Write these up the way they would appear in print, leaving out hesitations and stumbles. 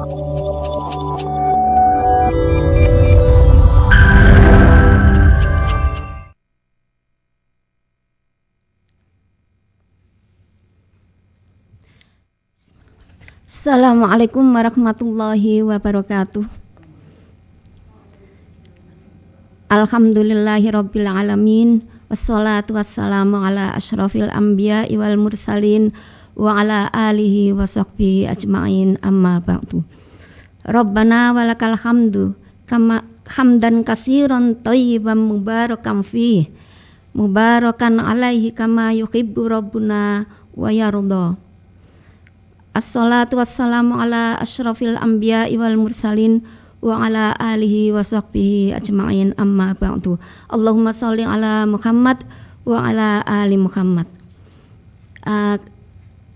Assalamualaikum warahmatullahi wabarakatuh. Alhamdulillahirabbil alamin wassalatu wassalamu ala asyrafil anbiya'i wal mursalin wa ala alihi wa sahbihi ajma'in amma ba'du. Rabbana walakal hamdu kama hamdan katsiran thayyiban mubarakan fihi mubarakan alaihi kama yuhibbu rabbuna wa yarda. Assalatu wassalamu ala asyrafil anbiya'i wal mursalin wa ala alihi wa sahbihi ajma'in amma ba'du. Allahumma sholli ala Muhammad wa ala ali Muhammad.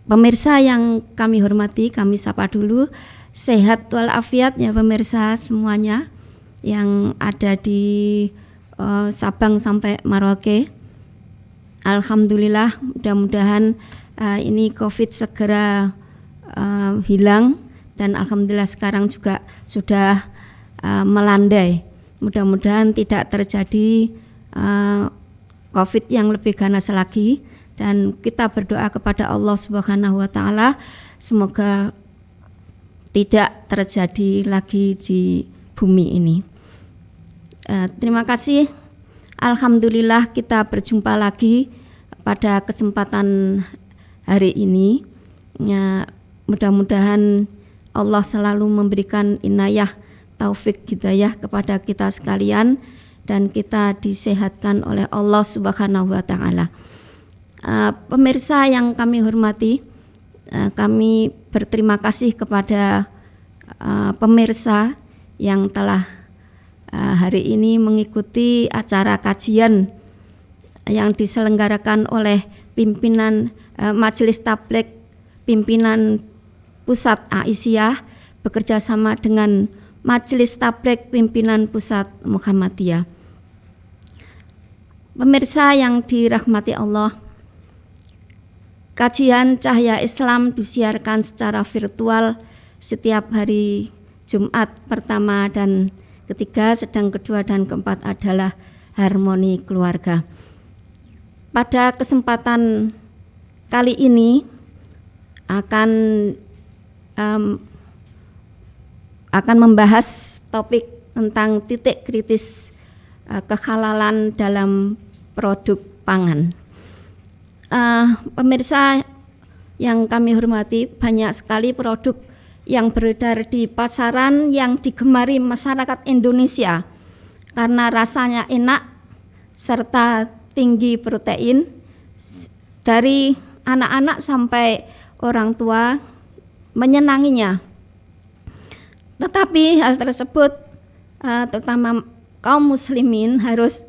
Pemirsa yang kami hormati, kami sapa dulu. Sehat walafiat ya pemirsa semuanya yang ada di Sabang sampai Merauke. Alhamdulillah, mudah-mudahan ini COVID segera hilang dan alhamdulillah sekarang juga sudah melandai. Mudah-mudahan tidak terjadi COVID yang lebih ganas lagi dan kita berdoa kepada Allah Subhanahu wa taala semoga tidak terjadi lagi di bumi ini. Terima kasih. Alhamdulillah kita berjumpa lagi pada kesempatan hari ini. Mudah-mudahan Allah selalu memberikan inayah, taufik, hidayah kepada kita sekalian dan kita disehatkan oleh Allah Subhanahu wa taala. Pemirsa yang kami hormati, kami berterima kasih kepada pemirsa yang telah hari ini mengikuti acara kajian yang diselenggarakan oleh pimpinan Majelis Tabligh pimpinan Pusat Aisyah bekerja sama dengan Majelis Tabligh pimpinan Pusat Muhammadiyah. Pemirsa yang dirahmati Allah, kajian Cahaya Islam disiarkan secara virtual setiap hari Jumat pertama dan ketiga, sedang kedua dan keempat adalah Harmoni Keluarga. Pada kesempatan kali ini akan membahas topik tentang titik kritis kehalalan dalam produk pangan. Pemirsa yang kami hormati, banyak sekali produk yang beredar di pasaran yang digemari masyarakat Indonesia karena rasanya enak serta tinggi protein. Dari anak-anak sampai orang tua menyenanginya. Tetapi hal tersebut terutama kaum muslimin harus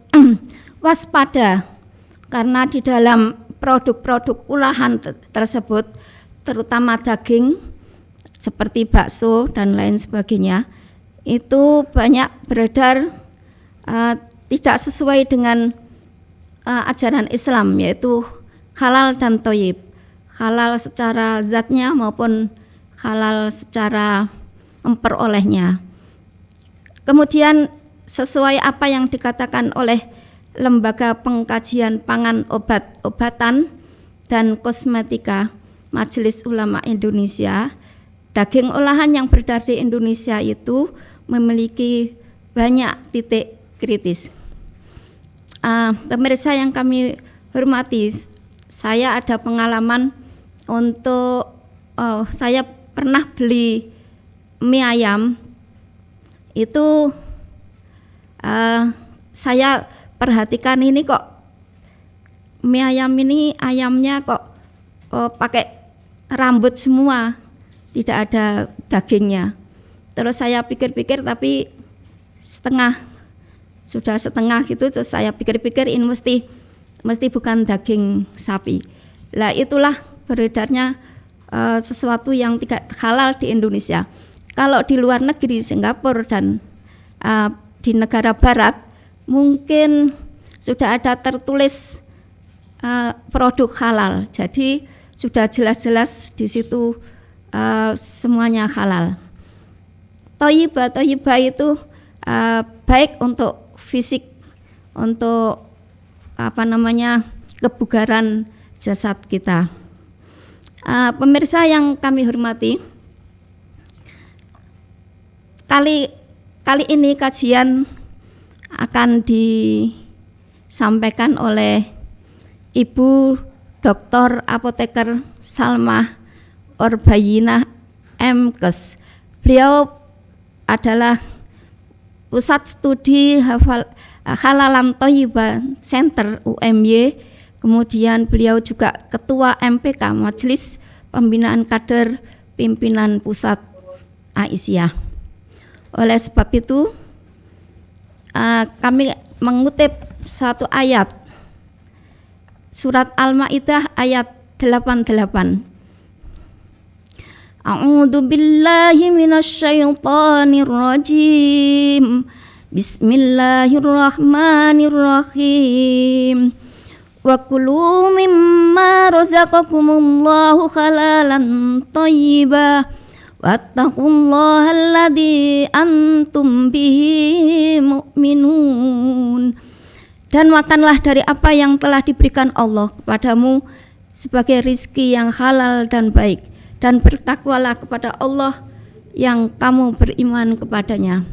waspada karena di dalam produk-produk olahan tersebut terutama daging seperti bakso dan lain sebagainya itu banyak beredar tidak sesuai dengan ajaran Islam, yaitu halal dan thayyib. Halal secara zatnya maupun halal secara memperolehnya. Kemudian sesuai apa yang dikatakan oleh Lembaga Pengkajian Pangan, Obat-obatan dan Kosmetika Majelis Ulama Indonesia, daging olahan yang beredar di Indonesia itu memiliki banyak titik kritis. Pemirsa yang kami hormati, saya ada pengalaman untuk saya pernah beli mie ayam itu saya perhatikan ini kok mie ayam ini ayamnya kok pakai rambut semua, tidak ada dagingnya. Terus saya pikir-pikir tapi sudah setengah gitu, terus saya pikir-pikir ini mesti bukan daging sapi. Lah itulah beredarnya sesuatu yang tidak halal di Indonesia. Kalau di luar negeri, Singapura dan di negara barat mungkin sudah ada tertulis produk halal. Jadi sudah jelas-jelas di situ semuanya halal. Toyibah itu baik untuk fisik, untuk kebugaran jasad kita. Pemirsa yang kami hormati, kali ini kajian akan disampaikan oleh Ibu Dr. Apoteker Salmah Orbayinah MKes. Beliau adalah Pusat Studi Halalan Thayyibah Center UMY. Kemudian beliau juga Ketua MPK Majelis Pembinaan Kader Pimpinan Pusat Aisyah. Oleh sebab itu kami mengutip suatu ayat surat Al-Maidah ayat 88. A'udzu billahi minasyaitonir rajim. Bismillahirrahmanirrahim. Wa kulu mimma razaqakumullahu halalan thayyiban wattaqullaha alladzi antum bihi mu'minun. Dan makanlah dari apa yang telah diberikan Allah kepadamu sebagai rizki yang halal dan baik, dan bertakwalah kepada Allah yang kamu beriman kepadanya.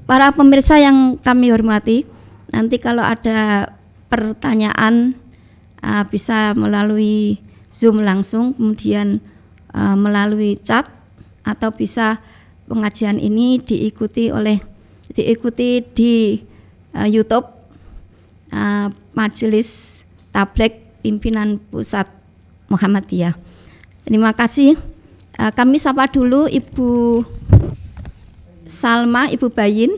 Para pemirsa yang kami hormati, nanti kalau ada pertanyaan bisa melalui Zoom langsung, kemudian melalui chat, atau bisa pengajian ini diikuti di YouTube Majelis Tabligh Pimpinan Pusat Muhammadiyah. Terima kasih. Kami sapa dulu Ibu Salma, Ibu Bayin.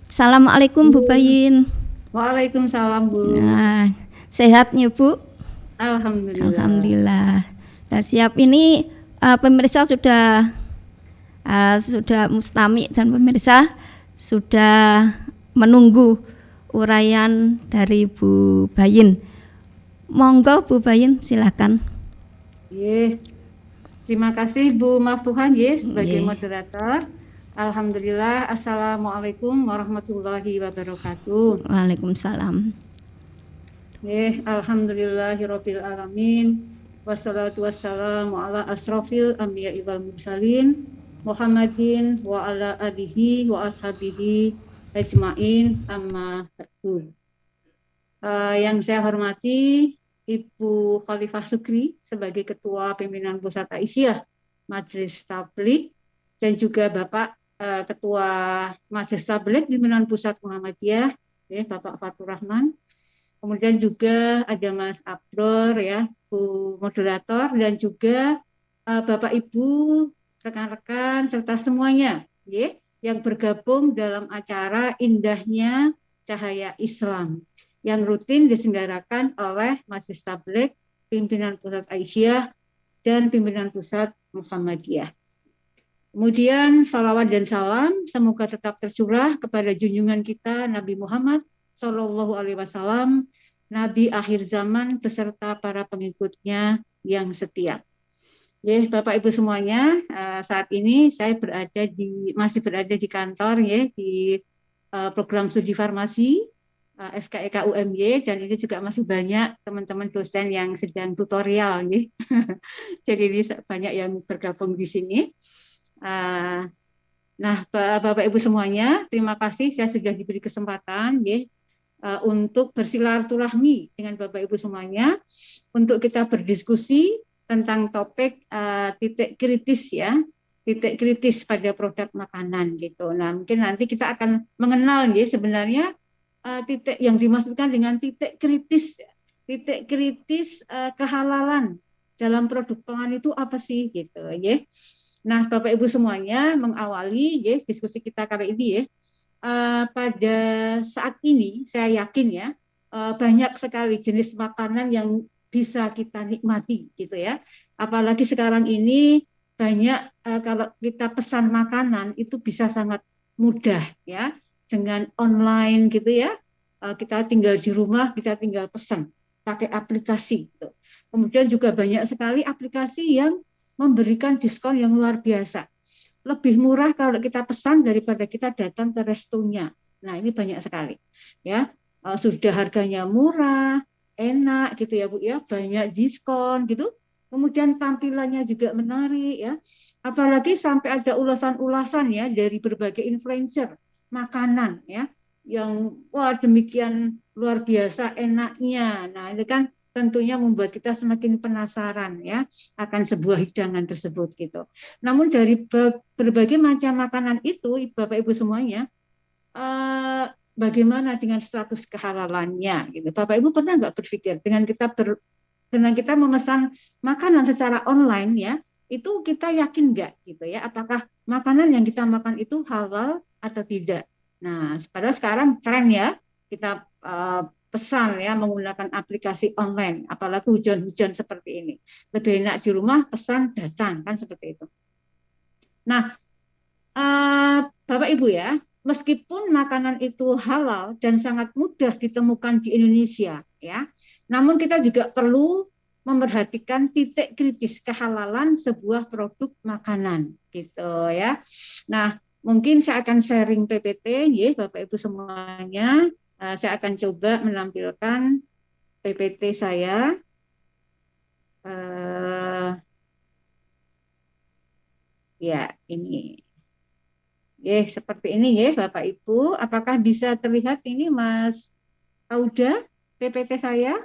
Assalamualaikum Bu Bayin. Waalaikumsalam Bu. Sehatnya Bu? Alhamdulillah. Alhamdulillah. Nah, siap ini pemirsa sudah mustami dan pemirsa sudah menunggu uraian dari Bu Bayin. Monggo Bu Bayin, silakan. Terima kasih Bu Maftuhan sebagai moderator. Alhamdulillah. Assalamualaikum warahmatullahi wabarakatuh. Waalaikumsalam. Alhamdulillahirabbil alamin. Wassalatu wassalamu ala asrofil anbiya'i wal mursalin Muhammadin wa ala alihi wa ashabihi ajmain, amma ba'du. Yang saya hormati Ibu Khalifah Sukri sebagai Ketua Pimpinan Pusat Aisyah Majelis Tabligh, dan juga Bapak Ketua Majelis Tabligh Pimpinan Pusat Muhammadiyah, Bapak Fatur Rahman. Kemudian juga ada Mas Abdor, Bu Moderator, dan juga Bapak Ibu, rekan-rekan serta semuanya yang bergabung dalam acara Indahnya Cahaya Islam yang rutin diselenggarakan oleh Majelis Tabligh Pimpinan Pusat Aisyah dan Pimpinan Pusat Muhammadiyah. Kemudian salawat dan salam semoga tetap tercurah kepada junjungan kita Nabi Muhammad Sallallahu Alaihi Wasallam, Nabi akhir zaman beserta para pengikutnya yang setia. Bapak Ibu semuanya, saat ini saya masih berada di kantor di program studi farmasi FKIK UMY, dan ini juga masih banyak teman-teman dosen yang sedang tutorial jadi ini banyak yang bergabung di sini. Nah, Bapak Ibu semuanya, terima kasih saya sudah diberi kesempatan untuk bersilaturahmi dengan Bapak Ibu semuanya untuk kita berdiskusi tentang topik titik kritis pada produk makanan gitu. Nah, mungkin nanti kita akan mengenal sebenarnya titik yang dimaksudkan dengan titik kritis kehalalan dalam produk pangan itu apa sih gitu Nah, Bapak Ibu semuanya, mengawali diskusi kita kali ini pada saat ini saya yakin banyak sekali jenis makanan yang bisa kita nikmati gitu apalagi sekarang ini banyak kalau kita pesan makanan itu bisa sangat mudah dengan online gitu kita tinggal di rumah, kita tinggal pesan pakai aplikasi gitu. Kemudian juga banyak sekali aplikasi yang memberikan diskon yang luar biasa. Lebih murah kalau kita pesan daripada kita datang ke restonya. Nah, ini banyak sekali. Ya, sudah harganya murah, enak gitu ya Bu ya, banyak diskon gitu. Kemudian tampilannya juga menarik ya. Apalagi sampai ada ulasan-ulasan ya dari berbagai influencer makanan ya yang wah demikian luar biasa enaknya. Nah, ini kan tentunya membuat kita semakin penasaran ya akan sebuah hidangan tersebut gitu. Namun dari berbagai macam makanan itu, Bapak Ibu semuanya, bagaimana dengan status kehalalannya gitu. Bapak Ibu pernah nggak berpikir dengan kita memesan makanan secara online ya, itu kita yakin nggak gitu ya, apakah makanan yang kita makan itu halal atau tidak. Nah, padahal sekarang tren ya, kita pesan ya menggunakan aplikasi online, apalagi hujan-hujan seperti ini. Lebih enak di rumah, pesan datang, kan seperti itu. Nah, Bapak Ibu ya, meskipun makanan itu halal dan sangat mudah ditemukan di Indonesia ya, namun kita juga perlu memperhatikan titik kritis kehalalan sebuah produk makanan gitu ya. Nah, mungkin saya akan sharing PPT ya Bapak Ibu semuanya. Saya akan coba menampilkan PPT saya. Ya, ini. Seperti ini ya Bapak Ibu. Apakah bisa terlihat ini Mas Auda PPT saya?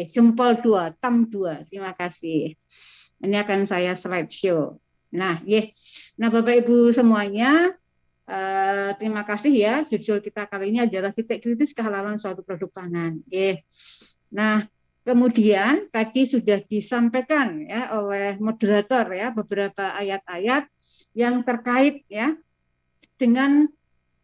Jempol 2, thumb 2. Terima kasih. Ini akan saya slideshow. Nah, Bapak Ibu semuanya, terima kasih ya. Judul kita kali ini adalah titik kritis kehalalan suatu produk pangan. Nah, kemudian tadi sudah disampaikan ya oleh moderator ya beberapa ayat-ayat yang terkait ya dengan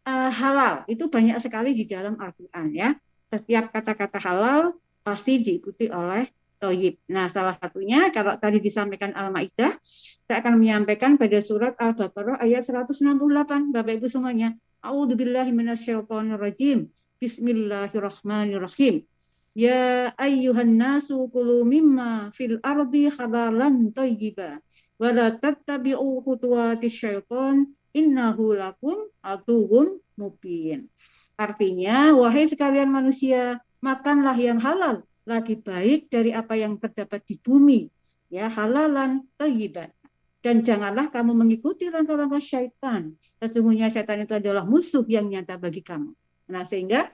halal. Itu banyak sekali di dalam Al-Qur'an ya. Setiap kata-kata halal pasti diikuti oleh thayyib. Nah, salah satunya kalau tadi disampaikan Al-Maidah, saya akan menyampaikan pada surat Al-Baqarah ayat 168 Bapak Ibu semuanya. A'udzubillahi minasyaitonirrajim. Bismillahirrahmanirrahim. Ya ayyuhan nasu kulu mimma fil ardi halalan thayyiba wa la tattabi'u khutuwatis syaiton innahu lakum aduwwum mubin. Artinya, wahai sekalian manusia, makanlah yang halal, lagi baik dari apa yang terdapat di bumi, ya halalan thayyiban. Dan janganlah kamu mengikuti langkah-langkah syaitan. Sesungguhnya syaitan itu adalah musuh yang nyata bagi kamu. Nah, sehingga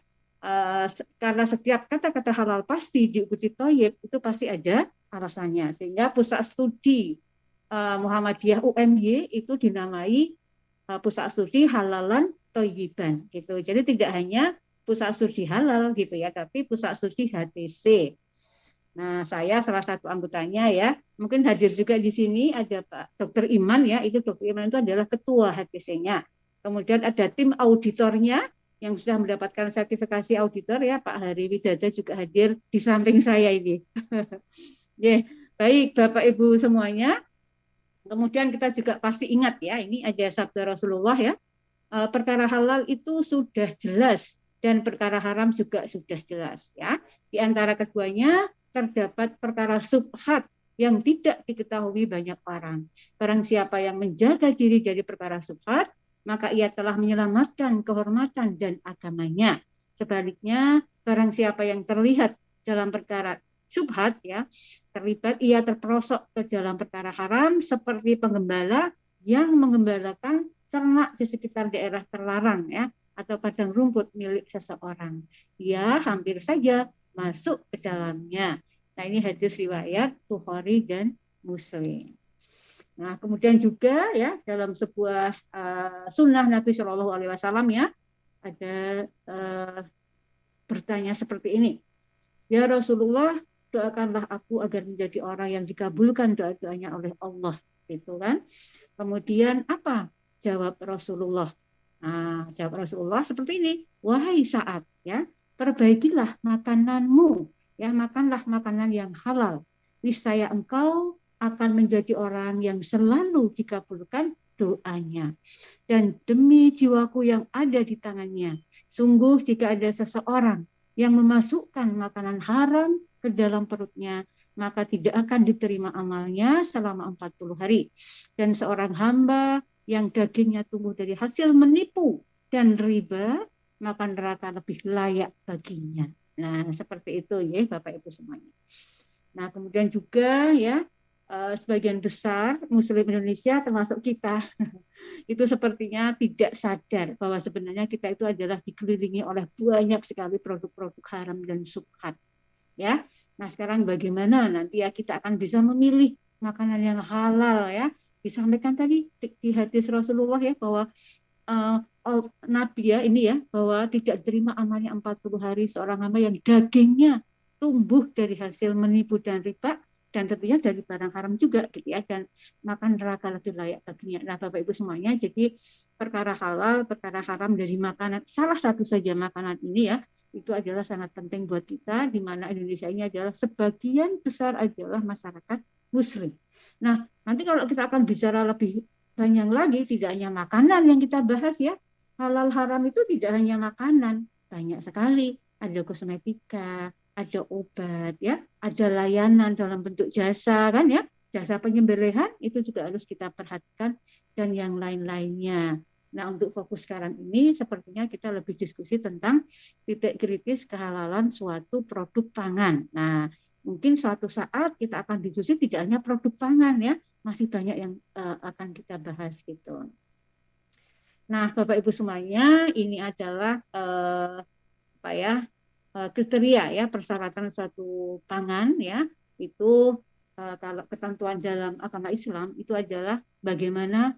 karena setiap kata-kata halal pasti diikuti thayyib, itu pasti ada alasannya. Sehingga pusat studi Muhammadiyah UMY itu dinamai pusat studi halalan thayyiban gitu. Jadi tidak hanya pusat studi halal gitu ya, tapi pusat studi HTC. Nah, saya salah satu anggotanya ya. Mungkin hadir juga di sini ada Pak Dr. Iman ya. Itu Dr. Iman itu adalah ketua HTC-nya. Kemudian ada tim auditornya yang sudah mendapatkan sertifikasi auditor ya, Pak Hari Widada juga hadir di samping saya ini. Baik Bapak Ibu semuanya. Kemudian kita juga pasti ingat ya, ini ada sabda Rasulullah ya, perkara halal itu sudah jelas dan perkara haram juga sudah jelas ya. Di antara keduanya terdapat perkara subhat yang tidak diketahui banyak orang. Barang siapa yang menjaga diri dari perkara subhat, maka ia telah menyelamatkan kehormatan dan agamanya. Sebaliknya, barang siapa yang terlihat dalam perkara subhat ya, terlibat ia terperosok ke dalam perkara haram seperti penggembala yang menggembalakan ternak di sekitar daerah terlarang ya atau padang rumput milik seseorang. Ia hampir saja masuk ke dalamnya. Nah, ini hadis riwayat Bukhari dan Muslim. Nah, kemudian juga ya dalam sebuah sunnah Nabi Shallallahu Alaihi Wasallam ya ada bertanya seperti ini. Ya Rasulullah, doakanlah aku agar menjadi orang yang dikabulkan doa-doanya oleh Allah, gitu kan? Kemudian apa? Jawab Rasulullah. Nah, jawab Rasulullah seperti ini. Wahai Sa'ad, ya, perbaikilah makananmu, ya, makanlah makanan yang halal. Niscaya engkau akan menjadi orang yang selalu dikabulkan doanya. Dan demi jiwaku yang ada di tangannya, sungguh jika ada seseorang yang memasukkan makanan haram ke dalam perutnya, maka tidak akan diterima amalnya selama 40 hari. Dan seorang hamba yang dagingnya tumbuh dari hasil menipu dan riba, maka neraka lebih layak baginya. Nah, seperti itu ya Bapak Ibu semuanya. Nah, kemudian juga ya sebagian besar Muslim Indonesia termasuk kita itu sepertinya tidak sadar bahwa sebenarnya kita itu adalah dikelilingi oleh banyak sekali produk-produk haram dan subhat. Ya, nah sekarang bagaimana nanti ya kita akan bisa memilih makanan yang halal ya. Disampaikan tadi di hadis Rasulullah ya bahwa uh, Nabi ya ini ya bahwa tidak diterima amalnya 40 hari seorang hamba yang dagingnya tumbuh dari hasil menipu dan riba dan tentunya dari barang haram juga gitu ya dan makan neraka lebih layak baginya. Nah Bapak Ibu semuanya jadi perkara halal, perkara haram dari makanan salah satu saja makanan ini ya itu adalah sangat penting buat kita di mana Indonesia ini adalah sebagian besar adalah masyarakat Muslim. Nah nanti kalau kita akan bicara lebih banyak lagi tidak hanya makanan yang kita bahas ya halal haram itu tidak hanya makanan banyak sekali ada kosmetika ada obat ya ada layanan dalam bentuk jasa kan ya jasa penyembelihan itu juga harus kita perhatikan dan yang lain-lainnya. Nah untuk fokus sekarang ini sepertinya kita lebih diskusi tentang titik kritis kehalalan suatu produk pangan. Nah mungkin suatu saat kita akan diskusi tidak hanya produk pangan ya masih banyak yang akan kita bahas gitu. Nah, Bapak Ibu semuanya, ini adalah apa ya kriteria ya persyaratan suatu pangan ya itu kalau ketentuan dalam agama Islam itu adalah bagaimana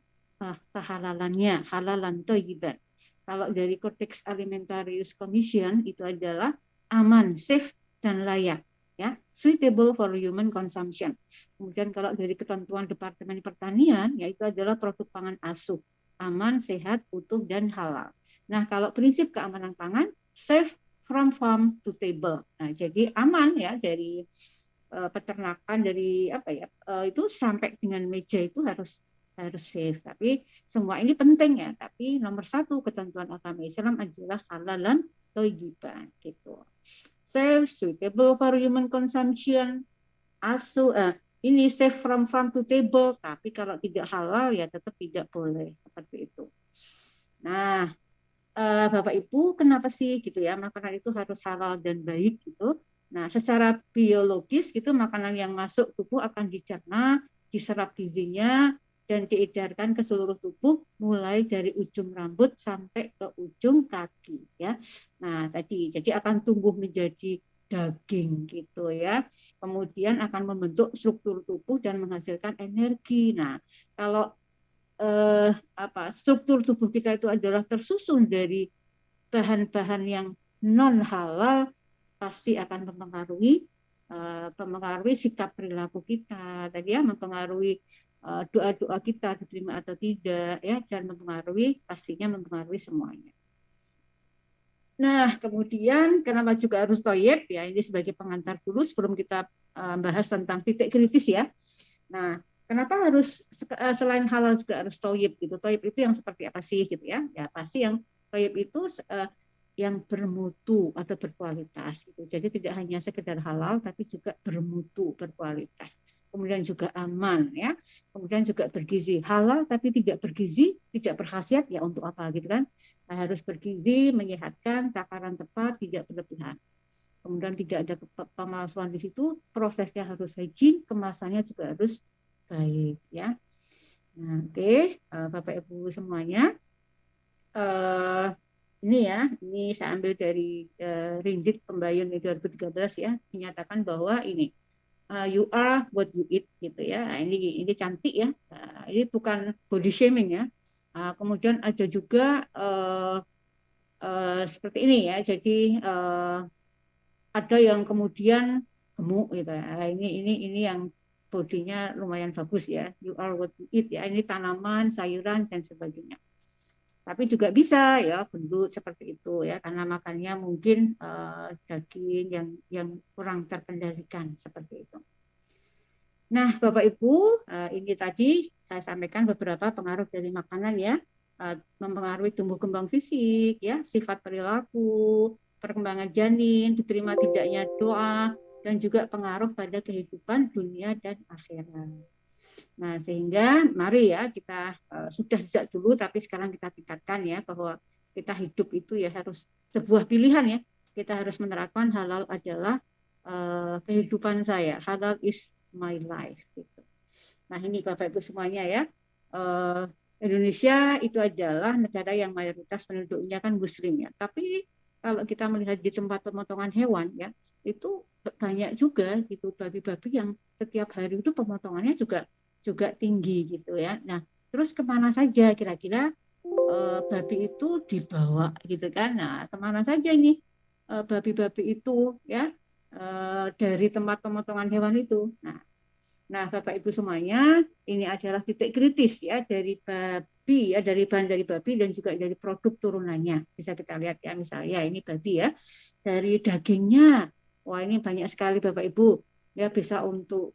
kehalalannya, halalan thayyiban. Kalau dari Codex Alimentarius Commission itu adalah aman, safe dan layak ya, suitable for human consumption. Kemudian kalau dari ketentuan Departemen Pertanian yaitu adalah produk pangan asuh, aman, sehat, utuh dan halal. Nah, kalau prinsip keamanan pangan safe from farm to table. Nah, jadi aman ya dari peternakan dari apa ya itu sampai dengan meja itu harus safe. Tapi semua ini penting ya. Tapi nomor satu ketentuan agama Islam adalah halalan thayyiban gitu. Safe, suitable for human consumption, ini safe from farm to table. Tapi kalau tidak halal ya tetap tidak boleh seperti itu. Nah, Bapak Ibu, kenapa sih gitu ya makanan itu harus halal dan baik gitu? Nah, secara biologis gitu makanan yang masuk tubuh akan dicerna, diserap gizinya dan diedarkan ke seluruh tubuh mulai dari ujung rambut sampai ke ujung kaki ya. Nah, tadi jadi akan tumbuh menjadi daging gitu ya. Kemudian akan membentuk struktur tubuh dan menghasilkan energi. Nah, kalau struktur tubuh kita itu adalah tersusun dari bahan-bahan yang non halal pasti akan mempengaruhi sikap perilaku kita tadi ya mempengaruhi doa-doa kita diterima atau tidak ya dan pastinya mempengaruhi semuanya. Nah kemudian kenapa juga harus toyib ya ini sebagai pengantar dulu sebelum kita bahas tentang titik kritis ya. Nah kenapa harus selain halal juga harus toyib gitu? Toyib itu yang seperti apa sih gitu ya? Ya pasti yang toyib itu yang bermutu atau berkualitas gitu. Jadi tidak hanya sekedar halal tapi juga bermutu, berkualitas. Kemudian juga aman ya. Kemudian juga bergizi. Halal tapi tidak bergizi, tidak berkhasiat ya untuk apa gitu kan? Nah, harus bergizi, menyehatkan, takaran tepat, tidak berlebihan. Kemudian tidak ada pemalsuan di situ, prosesnya harus hygiene, kemasannya juga harus baik ya. Nah, oke, Bapak Ibu semuanya. Ini saya ambil dari Ringgit Pembayun 2013 ya, menyatakan bahwa ini you are what you eat gitu ya. Nah, ini cantik ya. Ini bukan body shaming ya. Kemudian ada juga seperti ini ya. Jadi ada yang kemudian gemuk gitu ya. Ini yang bodinya lumayan bagus ya. You are what you eat ya. Ini tanaman, sayuran dan sebagainya. Tapi juga bisa ya gendut seperti itu ya karena makannya mungkin daging yang kurang terkendalikan seperti itu. Nah, Bapak Ibu, ini tadi saya sampaikan beberapa pengaruh dari makanan ya, mempengaruhi tumbuh kembang fisik ya, sifat perilaku, perkembangan janin, diterima tidaknya doa dan juga pengaruh pada kehidupan dunia dan akhirat. Nah, sehingga mari ya kita sudah sejak dulu tapi sekarang kita tingkatkan ya, bahwa kita hidup itu ya harus sebuah pilihan ya. Kita harus menerapkan halal adalah kehidupan saya. Halal is my life gitu. Nah, ini Bapak Ibu semuanya ya. Indonesia itu adalah negara yang mayoritas penduduknya kan muslim ya. Tapi kalau kita melihat di tempat pemotongan hewan ya, itu banyak juga gitu babi-babi yang setiap hari itu pemotongannya juga tinggi gitu ya. Nah, terus kemana saja kira-kira babi itu dibawa gitu kan? Nah, kemana saja ini babi-babi itu ya dari tempat pemotongan hewan itu? Nah, Bapak Ibu semuanya, ini adalah titik kritis ya dari babi ya, dari bahan dari babi dan juga dari produk turunannya. Bisa kita lihat ya, misalnya ini babi ya, dari dagingnya. Wah, ini banyak sekali Bapak Ibu. Ya, bisa untuk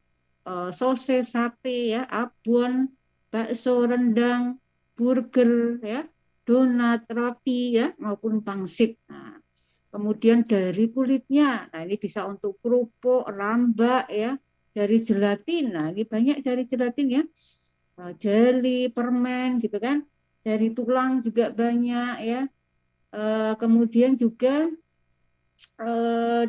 sosis, sate ya, abon, bakso, rendang, burger ya, donat, roti ya, maupun pangsit. Nah, kemudian dari kulitnya, nah ini bisa untuk kerupuk, rambak ya, dari gelatin. Nah, ini banyak dari gelatin ya. Jeli, permen gitu kan. Dari tulang juga banyak ya. Kemudian juga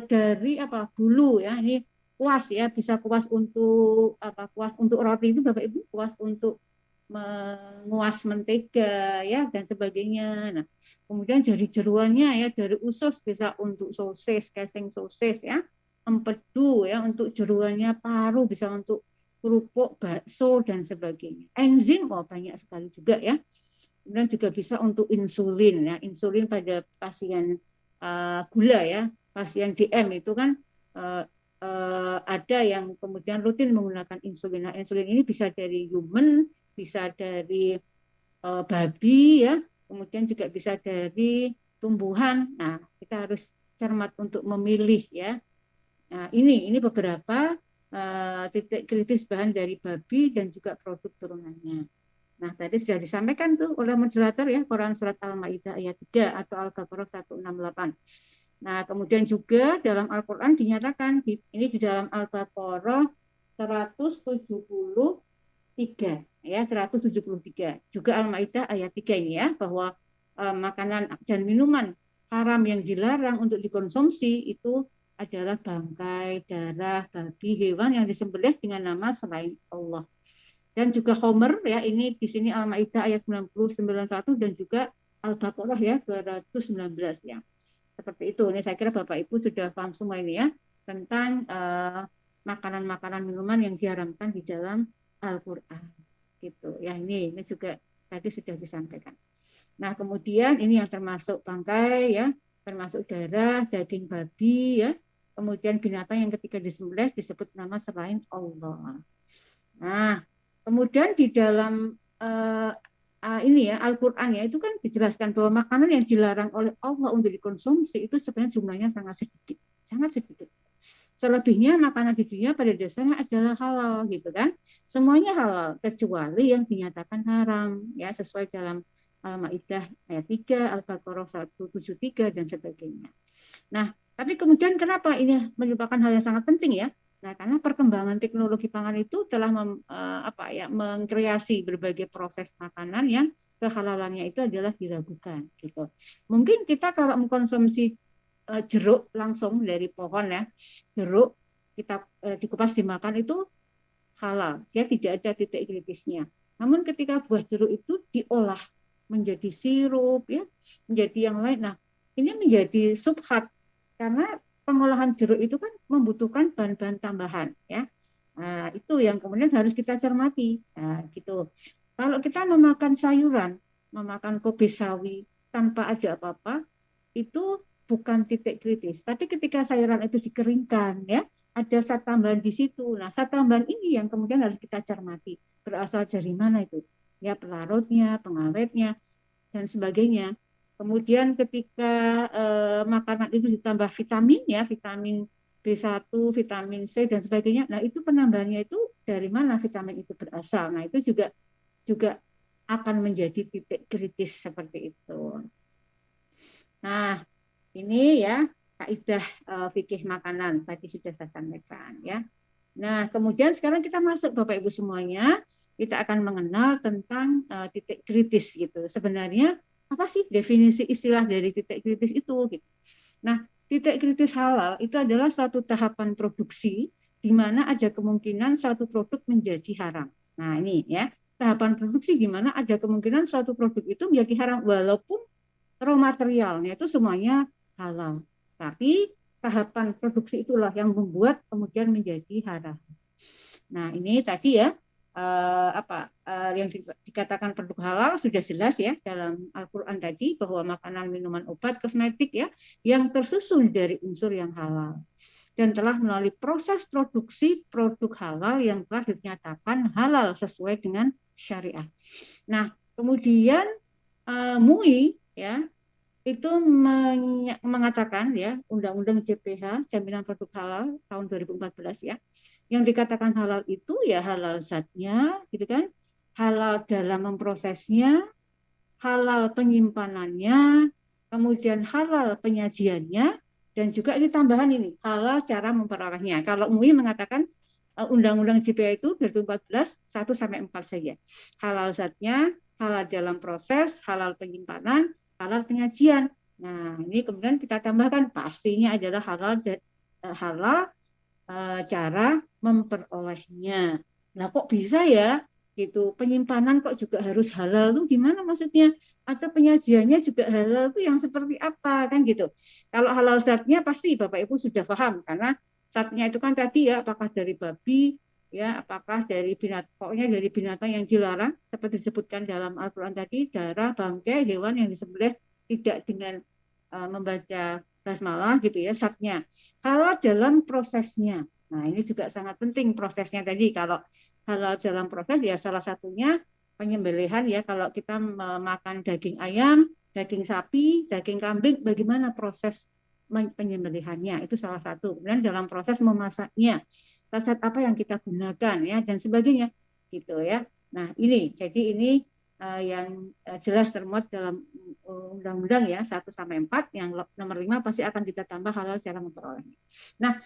dari apa? Bulu ya. Ini kuas ya, bisa kuas untuk apa? Kuas untuk roti itu Bapak Ibu, kuas untuk menguas mentega ya dan sebagainya. Nah, kemudian dari jeruannya ya, dari usus bisa untuk sosis, casing sosis ya, empedu ya untuk jeruannya, paru bisa untuk kerupuk, bakso dan sebagainya. Enzim banyak sekali juga ya. Kemudian juga bisa untuk insulin ya, insulin pada pasien gula ya, pasien DM itu kan ada yang kemudian rutin menggunakan insulin. Nah, insulin ini bisa dari human, bisa dari babi ya, kemudian juga bisa dari tumbuhan. Nah, kita harus cermat untuk memilih ya. Nah, ini beberapa titik kritis bahan dari babi dan juga produk turunannya. Nah, tadi sudah disampaikan tuh oleh moderator ya, Quran Surat Al-Ma'idah ayat 3 atau Al-Baqarah 168. Nah, kemudian juga dalam Al-Quran dinyatakan, ini di dalam Al-Baqarah 173, ya 173. Juga Al-Maidah ayat 3 ini ya, bahwa makanan dan minuman haram yang dilarang untuk dikonsumsi itu adalah bangkai, darah, babi, hewan yang disembelih dengan nama selain Allah. Dan juga Homer ya, ini di sini Al-Maidah ayat 91 dan juga Al-Baqarah ya 219 ya. Seperti itu. Ini saya kira Bapak Ibu sudah paham semua ini ya tentang makanan-makanan minuman yang diharamkan di dalam Al-Qur'an. Gitu. Ya, ini juga tadi sudah disampaikan. Nah, kemudian ini yang termasuk bangkai ya, termasuk darah, daging babi ya. Kemudian binatang yang ketika disembelih disebut nama selain Allah. Nah, kemudian di dalam ini ya Al-Qur'an ya itu kan dijelaskan bahwa makanan yang dilarang oleh Allah untuk dikonsumsi itu sebenarnya jumlahnya sangat sedikit, sangat sedikit. Selebihnya makanan di dunia pada dasarnya adalah halal gitu kan. Semuanya halal kecuali yang dinyatakan haram ya sesuai dalam Al-Maidah ayat 3, Al-Baqarah 173 dan sebagainya. Nah, tapi kemudian kenapa ini merupakan hal yang sangat penting ya? Nah, karena perkembangan teknologi pangan itu telah mengkreasi berbagai proses makanan yang kehalalannya itu adalah diragukan gitu. Mungkin kita kalau mengkonsumsi jeruk langsung dari pohon ya, jeruk kita dikupas dimakan itu halal, ya tidak ada titik kritisnya. Namun ketika buah jeruk itu diolah menjadi sirup ya, menjadi yang lain. Nah, ini menjadi subhat karena pengolahan jeruk itu kan membutuhkan bahan-bahan tambahan ya. Nah, itu yang kemudian harus kita cermati. Nah, gitu. Kalau kita memakan sayuran, memakan kobe sawi tanpa ada apa-apa, itu bukan titik kritis. Tapi ketika sayuran itu dikeringkan ya, ada zat tambahan di situ. Nah, zat tambahan ini yang kemudian harus kita cermati. Berasal dari mana itu? Ya, pelarutnya, pengawetnya, dan sebagainya. Kemudian ketika makanan itu ditambah vitamin ya, vitamin B1, vitamin C dan sebagainya. Nah, itu penambahannya itu dari mana vitamin itu berasal. Nah, itu juga akan menjadi titik kritis seperti itu. Nah, ini ya kaidah fikih makanan tadi sudah saya sampaikan ya. Nah, kemudian sekarang kita masuk Bapak Ibu semuanya, kita akan mengenal tentang titik kritis gitu. Sebenarnya apa sih definisi istilah dari titik kritis itu gitu. Nah, titik kritis halal itu adalah suatu tahapan produksi di mana ada kemungkinan suatu produk menjadi haram. Nah, ini ya, tahapan produksi di mana ada kemungkinan suatu produk itu menjadi haram walaupun raw materialnya itu semuanya halal. Tapi tahapan produksi itulah yang membuat kemudian menjadi haram. Nah, ini tadi ya yang dikatakan produk halal sudah jelas ya dalam Al-Qur'an tadi bahwa makanan, minuman, obat, kosmetik ya yang tersusun dari unsur yang halal dan telah melalui proses produksi produk halal yang telah dinyatakan halal sesuai dengan syariah. Nah, kemudian MUI ya itu mengatakan ya Undang-Undang JPH Jaminan Produk Halal tahun 2014 ya yang dikatakan halal itu ya halal zatnya gitu kan, halal dalam memprosesnya, halal penyimpanannya, kemudian halal penyajiannya, dan juga ini tambahan ini halal cara memperolehnya. Kalau MUI mengatakan Undang-Undang JPH itu 2014 1 sampai 4 saja. Halal zatnya, halal dalam proses, halal penyimpanan, halal penyajian. Nah, ini kemudian kita tambahkan pastinya adalah halal cara memperolehnya. Nah, kok bisa ya? Gitu. Penyimpanan kok juga harus halal tuh gimana maksudnya? Atau penyajiannya juga halal tuh yang seperti apa kan gitu. Kalau halal zatnya pasti Bapak Ibu sudah paham karena zatnya itu kan tadi ya apakah dari babi ya apakah dari binatang pokoknya dari binatang yang dilarang seperti disebutkan dalam Al-Qur'an tadi darah bangkai hewan yang disembelih tidak dengan membaca basmalah gitu ya zatnya halal dalam prosesnya. Nah ini juga sangat penting prosesnya tadi kalau halal dalam proses ya salah satunya penyembelihan ya kalau kita makan daging ayam daging sapi daging kambing bagaimana proses penyembelihannya itu salah satu. Kemudian dalam proses memasaknya resep apa yang kita gunakan ya dan sebagainya gitu ya. Nah ini jadi ini yang jelas termuat dalam undang-undang ya 1 sampai 4 yang nomor 5 pasti akan kita tambah halal cara memperolehnya. Nah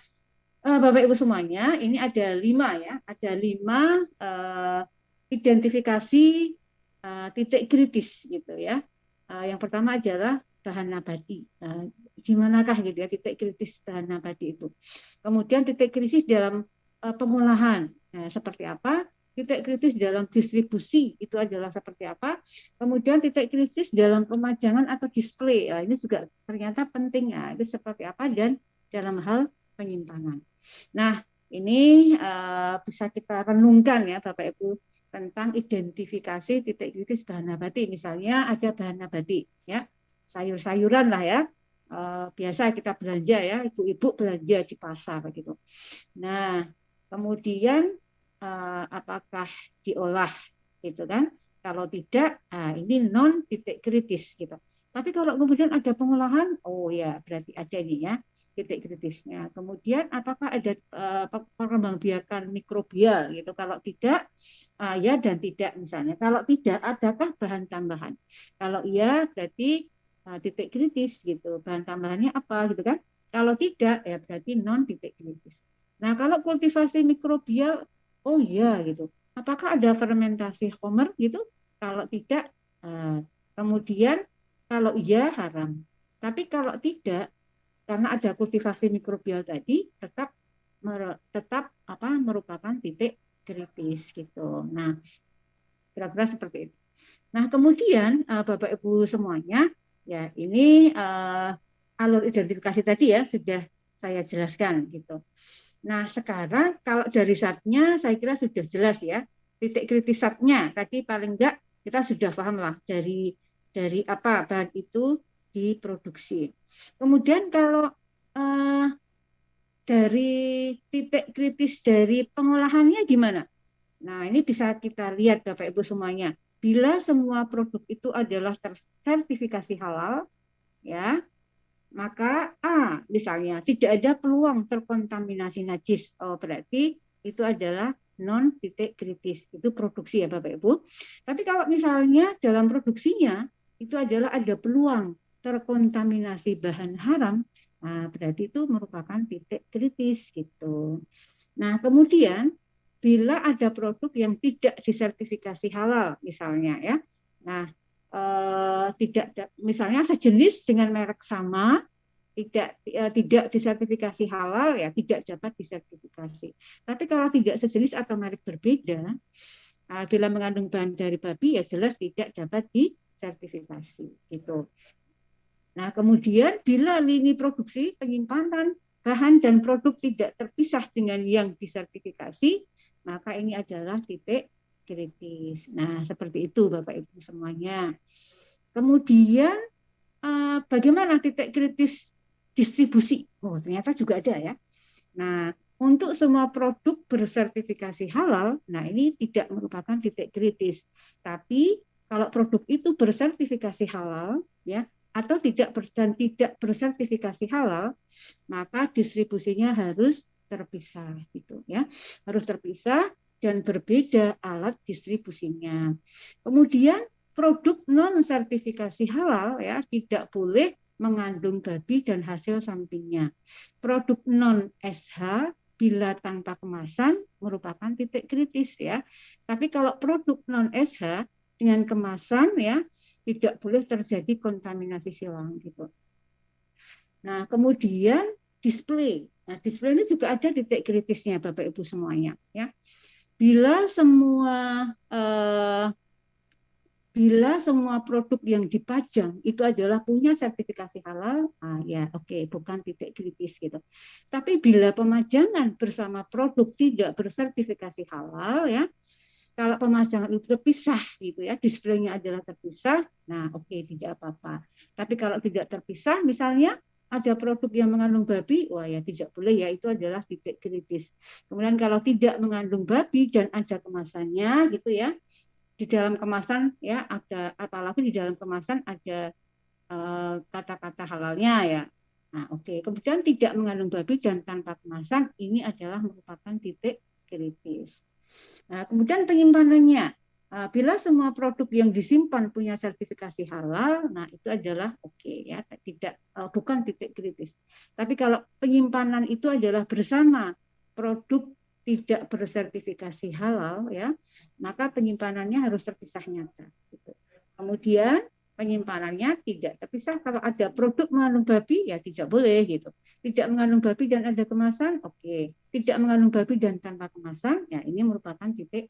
Bapak Ibu semuanya ini ada 5 ya ada 5 identifikasi titik kritis gitu ya. Yang pertama adalah bahan nabati. Di manakah gitu ya titik kritis bahan nabati itu? Kemudian titik kritis dalam pengolahan seperti apa? Titik kritis dalam distribusi itu adalah seperti apa? Kemudian titik kritis dalam pemajangan atau display. Ini juga ternyata penting ya. Itu seperti apa dan dalam hal penyimpanan. Nah, ini bisa kita renungkan ya Bapak Ibu tentang identifikasi titik kritis bahan nabati. Misalnya ada bahan nabati ya sayur-sayuran lah ya biasa kita belanja ya ibu-ibu belanja di pasar begitu. Nah kemudian apakah diolah gitu kan? Kalau tidak ini non titik kritis gitu. Tapi kalau kemudian ada pengolahan, oh ya berarti ada ini ya titik kritisnya. Kemudian apakah ada perkembangbiakan mikrobial gitu? Kalau tidak ya dan tidak misalnya. Kalau tidak adakah bahan tambahan? Kalau iya berarti titik kritis gitu. Bahan tambahannya apa gitu kan? Kalau tidak ya berarti non titik kritis. Nah, kalau kultivasi mikrobial oh iya gitu. Apakah ada fermentasi homer gitu? Kalau tidak kemudian kalau iya haram. Tapi kalau tidak karena ada kultivasi mikrobial tadi tetap merupakan titik kritis gitu. Nah, kira-kira seperti itu. Nah, kemudian Bapak Ibu semuanya ya ini alur identifikasi tadi ya sudah saya jelaskan gitu. Nah sekarang kalau dari zatnya saya kira sudah jelas ya titik kritis zatnya tadi paling enggak kita sudah paham lah dari apa bahan itu diproduksi. Kemudian kalau dari titik kritis dari pengolahannya gimana? Nah ini bisa kita lihat Bapak Ibu semuanya. Bila semua produk itu adalah tersertifikasi halal, ya, maka misalnya tidak ada peluang terkontaminasi najis. Oh, berarti itu adalah non titik kritis. Itu produksi ya Bapak Ibu. Tapi kalau misalnya dalam produksinya itu adalah ada peluang terkontaminasi bahan haram, Nah, berarti itu merupakan titik kritis gitu. Nah, kemudian bila ada produk yang tidak disertifikasi halal misalnya ya. Nah, tidak misalnya sejenis dengan merek sama tidak disertifikasi halal ya tidak dapat disertifikasi. Tapi kalau tidak sejenis atau merek berbeda, bila mengandung bahan dari babi ya jelas tidak dapat disertifikasi gitu. Nah, kemudian bila lini produksi, penyimpanan, bahan dan produk tidak terpisah dengan yang disertifikasi, maka ini adalah titik kritis. Nah, seperti itu Bapak Ibu semuanya. Kemudian bagaimana titik kritis distribusi? Oh, ternyata juga ada ya. Nah, untuk semua produk bersertifikasi halal, nah ini tidak merupakan titik kritis. Tapi kalau produk itu bersertifikasi halal, ya, atau tidak bersertifikasi halal, maka distribusinya harus terpisah, gitu ya, harus terpisah dan berbeda alat distribusinya. Kemudian produk non sertifikasi halal ya tidak boleh mengandung babi dan hasil sampingnya. Produk non SH bila tanpa kemasan merupakan titik kritis ya. Tapi kalau produk non SH dengan kemasan ya tidak boleh terjadi kontaminasi silang gitu. Nah, kemudian display. Nah, display ini juga ada titik kritisnya Bapak Ibu semuanya ya. Bila semua produk yang dipajang itu adalah punya sertifikasi halal, ya oke, bukan titik kritis gitu. Tapi bila pemajangan bersama produk tidak bersertifikasi halal ya, kalau pemajangan itu terpisah gitu ya, displaynya adalah terpisah, nah oke, tidak apa-apa. Tapi kalau tidak terpisah, misalnya ada produk yang mengandung babi, wah ya tidak boleh ya, itu adalah titik kritis. Kemudian kalau tidak mengandung babi dan ada kemasannya gitu ya, di dalam kemasan ya ada, apalagi di dalam kemasan ada kata-kata halalnya ya. Nah, oke. Kemudian tidak mengandung babi dan tanpa kemasan ini adalah merupakan titik kritis. Nah, kemudian penyimpanannya. Bila semua produk yang disimpan punya sertifikasi halal, nah itu adalah oke ya, tidak bukan titik kritis. Tapi kalau penyimpanan itu adalah bersama produk tidak bersertifikasi halal ya, maka penyimpanannya harus terpisah nyata. Gitu. Kemudian penyimpanannya tidak terpisah. Kalau ada produk mengandung babi ya tidak boleh gitu. Tidak mengandung babi dan ada kemasan, oke. Tidak mengandung babi dan tanpa kemasan, ya ini merupakan titik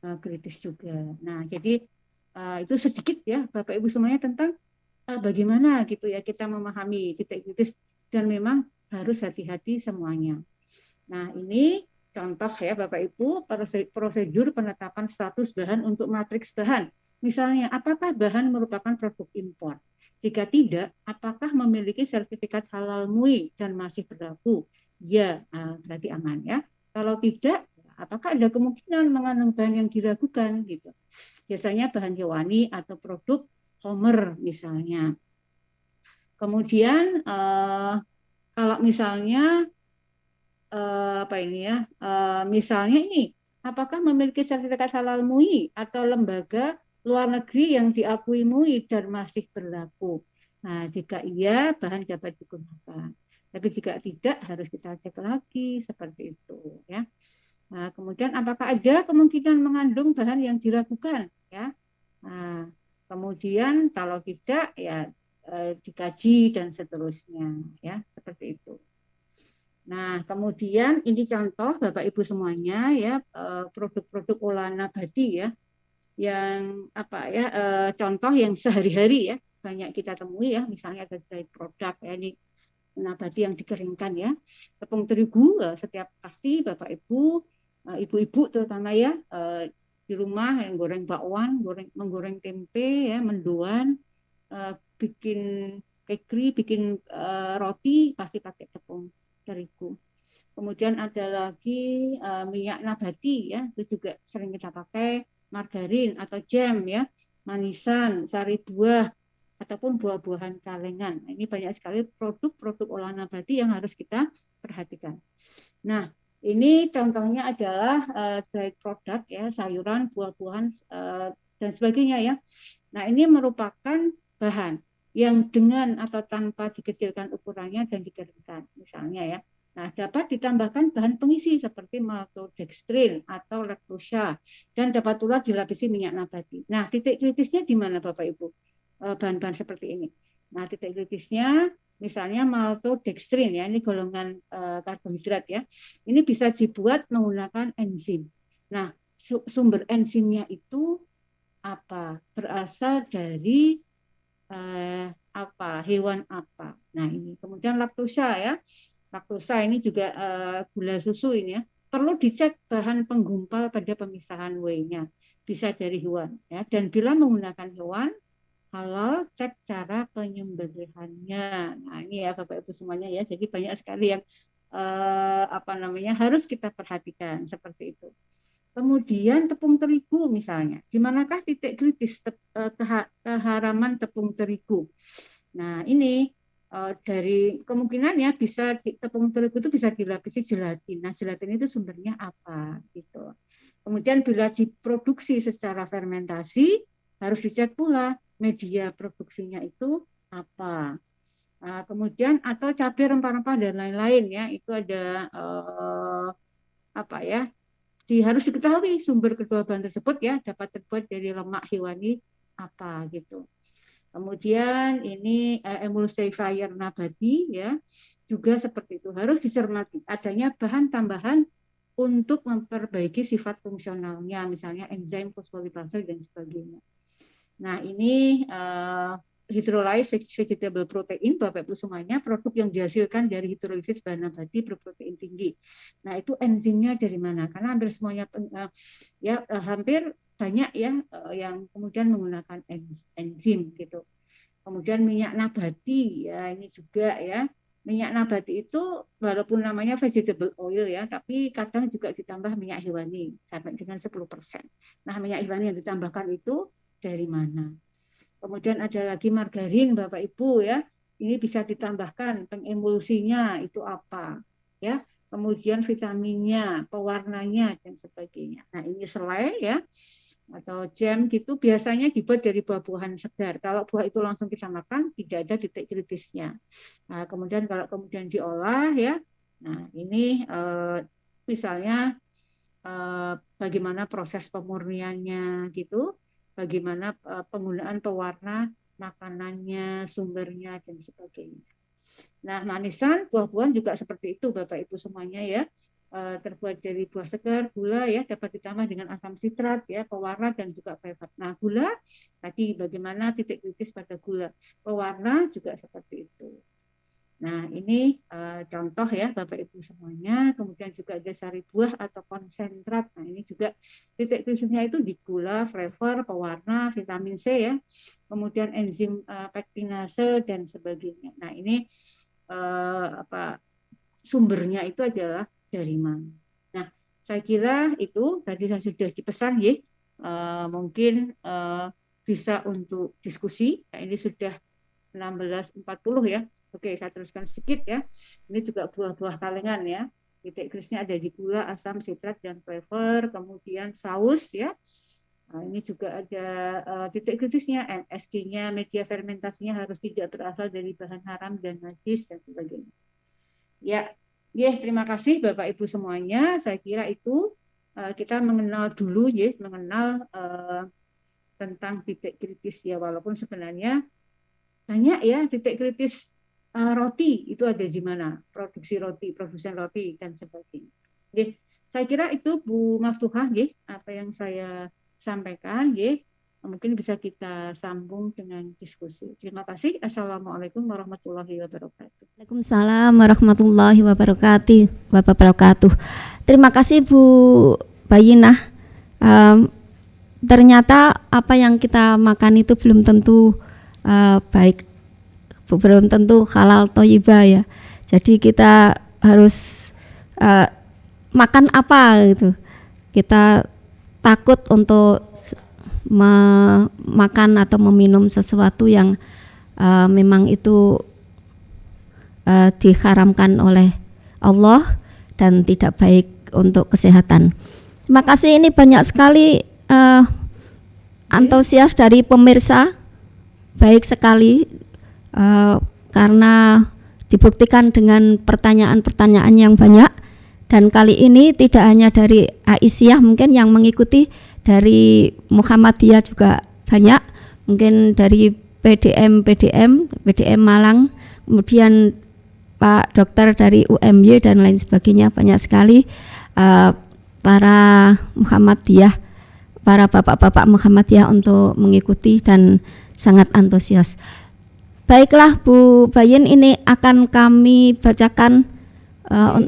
kritis juga. Nah, jadi itu sedikit ya Bapak Ibu semuanya tentang bagaimana gitu ya kita memahami titik kritis dan memang harus hati-hati semuanya. Nah, ini contoh ya Bapak Ibu prosedur penetapan status bahan untuk matriks bahan. Misalnya, apakah bahan merupakan produk impor? Jika tidak, apakah memiliki sertifikat halal MUI dan masih berlaku? Ya, berarti aman ya. Kalau tidak, apakah ada kemungkinan mengandung bahan yang diragukan gitu? Biasanya bahan hewani atau produk Homer misalnya. Kemudian kalau misalnya apa ini ya, misalnya ini, apakah memiliki sertifikat halal MUI atau lembaga luar negeri yang diakui MUI dan masih berlaku? Nah, jika iya, bahan dapat digunakan. Tapi jika tidak, harus kita cek lagi seperti itu ya. Nah, kemudian apakah ada kemungkinan mengandung bahan yang diragukan ya? Nah, kemudian kalau tidak ya dikaji dan seterusnya ya, seperti itu. Nah, kemudian ini contoh Bapak Ibu semuanya ya, produk-produk olahan nabati ya, yang apa ya, contoh yang sehari-hari ya banyak kita temui ya, misalnya ada dried produk ya, ini nabati yang dikeringkan ya, tepung terigu setiap pasti Bapak Ibu, ibu-ibu terutama ya di rumah yang goreng bakwan, menggoreng tempe ya, mendoan, bikin kekri, bikin roti pasti pakai tepung terigu. Kemudian ada lagi minyak nabati ya, itu juga sering kita pakai, margarin atau jam ya, manisan, sari buah ataupun buah-buahan kalengan. Nah, ini banyak sekali produk-produk olahan nabati yang harus kita perhatikan. Nah, ini contohnya adalah dried product ya, sayuran, buah-buahan dan sebagainya ya. Nah, ini merupakan bahan. yang dengan atau tanpa dikecilkan ukurannya dan dikeringkan, misalnya ya. Nah, dapat ditambahkan bahan pengisi seperti maltodextrin atau laktosa dan dapat pula dilapisi minyak nabati. Nah, titik kritisnya di mana Bapak Ibu? Bahan-bahan seperti ini. Nah, titik kritisnya misalnya maltodextrin ya, ini golongan karbohidrat ya. Ini bisa dibuat menggunakan enzim. Nah, sumber enzimnya itu apa? Berasal dari hewan apa? Nah, ini kemudian laktosa ya. Laktosa ini juga gula susu ini ya. Perlu dicek bahan penggumpal pada pemisahan whey-nya. Bisa dari hewan ya. Dan bila menggunakan hewan halal, cek cara penyembelihannya. Nah, ini ya Bapak Ibu semuanya ya. Jadi banyak sekali yang harus kita perhatikan seperti itu. Kemudian tepung terigu misalnya, di manakah titik kritis keharaman tepung terigu? Nah, ini dari kemungkinan ya bisa tepung terigu itu bisa dilapisi gelatin. Nah, gelatin itu sumbernya apa gitu. Kemudian bila diproduksi secara fermentasi harus dicek pula media produksinya itu apa. Kemudian atau cabai rempah-rempah dan lain-lain ya, itu ada harus diketahui sumber kedua bahan tersebut ya dapat terbuat dari lemak hewani apa gitu. Kemudian ini emulsifier nabati ya juga seperti itu, harus dicermati adanya bahan tambahan untuk memperbaiki sifat fungsionalnya, misalnya enzim fosfolipase dan sebagainya. Nah, ini hydrolyzed vegetable protein, Bapak Ibu semuanya, produk yang dihasilkan dari hidrolisis bahan nabati berprotein tinggi. Nah, itu enzimnya dari mana? Karena hampir semuanya hampir banyak ya yang kemudian menggunakan enzim gitu. Kemudian minyak nabati ya, ini juga ya. Minyak nabati itu walaupun namanya vegetable oil ya, tapi kadang juga ditambah minyak hewani sampai dengan 10%. Nah, minyak hewani yang ditambahkan itu dari mana? Kemudian ada lagi margarin Bapak Ibu ya. Ini bisa ditambahkan pengemulsinya itu apa ya. Kemudian vitaminnya, pewarnanya dan sebagainya. Nah, ini selai ya atau jam gitu biasanya dibuat dari buah-buahan segar. Kalau buah itu langsung kita makan tidak ada titik kritisnya. Nah, kemudian kalau kemudian diolah ya. Nah, ini misalnya bagaimana proses pemurniannya gitu. Bagaimana penggunaan pewarna makanannya, sumbernya, dan sebagainya. Nah, manisan, buah-buahan juga seperti itu, Bapak Ibu semuanya ya. Terbuat dari buah segar, gula ya, dapat ditambah dengan asam sitrat ya, pewarna dan juga flavor. Nah, gula tadi bagaimana titik kritis pada gula. Pewarna juga seperti itu. Nah, ini contoh ya Bapak Ibu semuanya. Kemudian juga ada sari buah atau konsentrat. Nah, ini juga titik kritisnya itu di gula, flavor, pewarna, vitamin C ya. Kemudian enzim pektinase dan sebagainya. Nah, ini sumbernya itu adalah dari mana. Nah, saya kira itu tadi saya sudah dipesan ya. Mungkin bisa untuk diskusi. Nah, ini sudah 16.40 ya. Oke, saya teruskan sedikit ya. Ini juga buah-buah kalengan ya. Titik kritisnya ada di gula, asam, sitrat, dan flavor. Kemudian saus ya. Nah, ini juga ada titik kritisnya, MSG-nya, media fermentasinya harus tidak berasal dari bahan haram dan najis dan sebagainya. Ya, terima kasih Bapak Ibu semuanya. Saya kira itu kita mengenal dulu ya, mengenal tentang titik kritis ya, walaupun sebenarnya banyak ya titik kritis roti itu ada di mana, produksi roti, produsen roti dan sebagainya. Oke, saya kira itu Bu Maftuhah ya, apa yang saya sampaikan ya. Mungkin bisa kita sambung dengan diskusi. Terima kasih. Assalamualaikum warahmatullahi wabarakatuh. Waalaikumsalam warahmatullahi wabarakatuh. Terima kasih Bu Bayinah. Ternyata apa yang kita makan itu belum tentu baik, belum tentu halal thayyibah ya. Jadi kita harus makan apa gitu. Kita takut untuk makan atau meminum sesuatu yang memang itu diharamkan oleh Allah dan tidak baik untuk kesehatan. Terima kasih, ini banyak sekali antusias dari pemirsa, baik sekali karena dibuktikan dengan pertanyaan-pertanyaan yang banyak, dan kali ini tidak hanya dari Aisyah mungkin yang mengikuti, dari Muhammadiyah juga banyak, mungkin dari PDM Malang, kemudian Pak Dokter dari UMY dan lain sebagainya, banyak sekali para Muhammadiyah, para bapak-bapak Muhammadiyah untuk mengikuti dan sangat antusias. Baiklah Bu Bayin, ini akan kami bacakan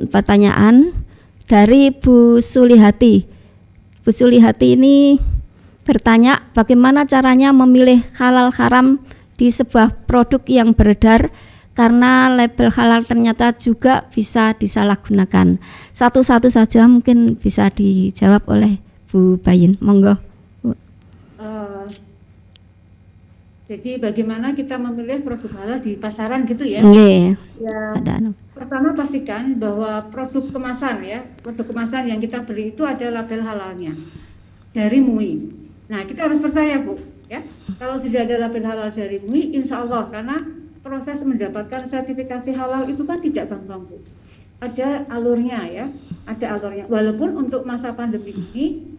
pertanyaan dari Bu Sulihati. Bu Sulihati ini bertanya, bagaimana caranya memilih halal haram di sebuah produk yang beredar, karena label halal ternyata juga bisa disalahgunakan. Satu-satu saja mungkin bisa dijawab oleh Bu Bayin, monggo. Jadi bagaimana kita memilih produk halal di pasaran gitu ya? Nggih. Ya, pertama pastikan bahwa produk kemasan yang kita beli itu ada label halalnya dari MUI. Nah, kita harus percaya Bu, ya. Kalau sudah ada label halal dari MUI, insya Allah, karena proses mendapatkan sertifikasi halal itu kan tidak gampang Bu. Ada alurnya ya, ada alurnya. Walaupun untuk masa pandemi ini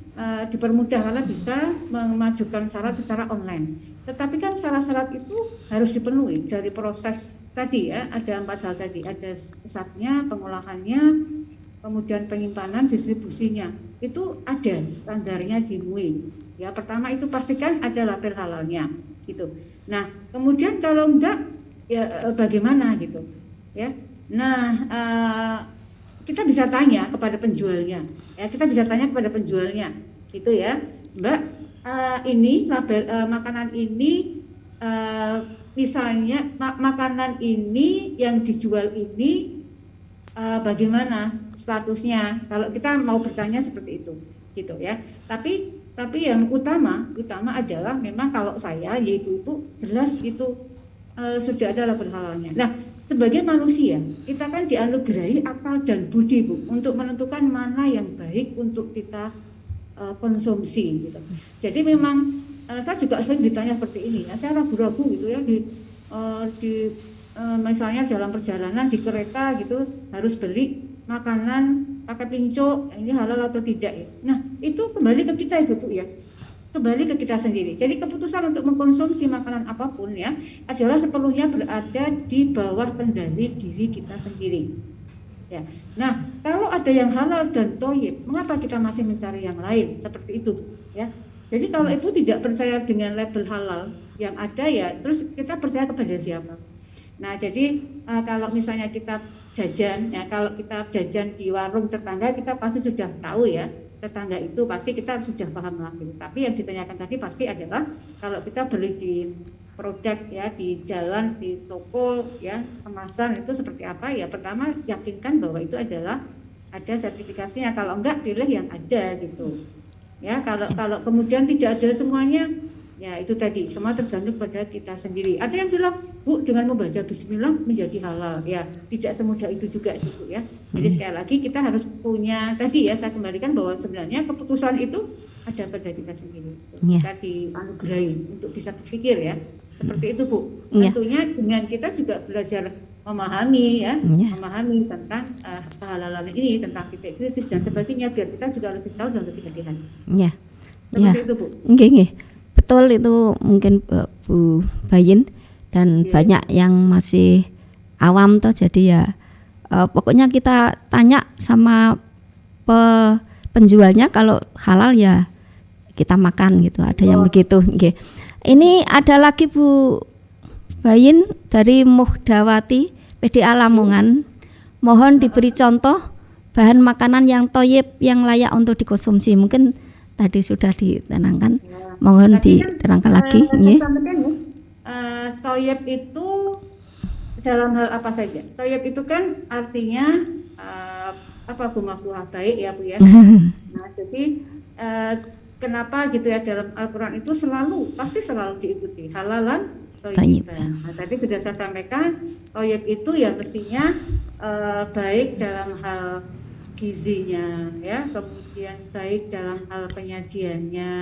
dipermudah karena bisa memajukan syarat secara online. Tetapi kan syarat-syarat itu harus dipenuhi dari proses tadi ya, ada 4 hal tadi, ada pusatnya, pengolahannya, kemudian penyimpanan, distribusinya. Itu ada standarnya di MUI. Ya, pertama itu pastikan ada label halalnya gitu. Nah, kemudian kalau enggak ya bagaimana gitu ya. Nah, kita bisa tanya kepada penjualnya. Ya, kita bisa tanya kepada penjualnya, gitu ya, Mbak. Ini label makanan ini, misalnya makanan ini yang dijual ini bagaimana statusnya? Kalau kita mau bertanya seperti itu, gitu ya. Tapi yang utama adalah memang kalau saya yaitu itu jelas itu sudah ada label halalnya. Nah, sebagai manusia, kita kan dianugerahi akal dan budi Bu, untuk menentukan mana yang baik untuk kita konsumsi gitu. Jadi memang saya juga sering ditanya seperti ini ya, saya ragu-ragu gitu ya misalnya dalam perjalanan di kereta gitu harus beli makanan pakai pincuk, ini halal atau tidak ya. Nah, itu kembali ke kita Bu ya. Kembali ke kita sendiri. Jadi keputusan untuk mengkonsumsi makanan apapun ya adalah sepenuhnya berada di bawah kendali diri kita sendiri. Ya. Nah, kalau ada yang halal dan thayyib, mengapa kita masih mencari yang lain? Seperti itu, ya. Jadi kalau Ibu tidak percaya dengan label halal yang ada ya, terus kita percaya kepada siapa? Nah, jadi kalau misalnya kita jajan ya, kalau kita jajan di warung tetangga, kita pasti sudah tahu ya. Tetangga itu pasti kita sudah paham lah gitu. Tapi yang ditanyakan tadi pasti adalah kalau kita beli di produk ya, di jalan, di toko ya, kemasan itu seperti apa ya, pertama yakinkan bahwa itu adalah ada sertifikasinya. Kalau enggak, pilih yang ada gitu ya. Kalau kemudian tidak ada semuanya ya, itu tadi semua tergantung pada kita sendiri. Ada yang bilang, Bu, dengan membaca bismillah menjadi halal ya, tidak semudah itu juga sih Bu ya. Jadi sekali lagi kita harus punya tadi ya, saya kembalikan bahwa sebenarnya keputusan itu ada pada kita sendiri. Kita dianugerahi untuk bisa berpikir ya, seperti itu Bu. Tentunya dengan kita juga belajar memahami ya, memahami tentang kehalalan ini, tentang titik kritis dan sebagainya, biar kita juga lebih tahu dan lebih hati-hati. Seperti itu Bu. Betul itu mungkin Bu Bayin, dan banyak yang masih awam toh, jadi ya pokoknya kita tanya sama penjualnya, kalau halal ya kita makan gitu, ada yang begitu. Ini ada lagi Bu Bayin dari Muhdawati PDA Lamongan, mohon diberi contoh bahan makanan yang thayyib yang layak untuk dikonsumsi. Mungkin tadi sudah diterangkan, mohon diterangkan lagi. Thayyib itu dalam hal apa saja? Thayyib itu kan artinya apa Bu Maftuhah, baik ya Bu ya. Nah, jadi kenapa gitu ya, dalam Al-Quran itu pasti selalu diikuti halalan thayyiban. Nah, tadi sudah saya sampaikan, thayyib itu ya mestinya baik dalam hal gizinya ya, kemudian baik dalam hal penyajiannya,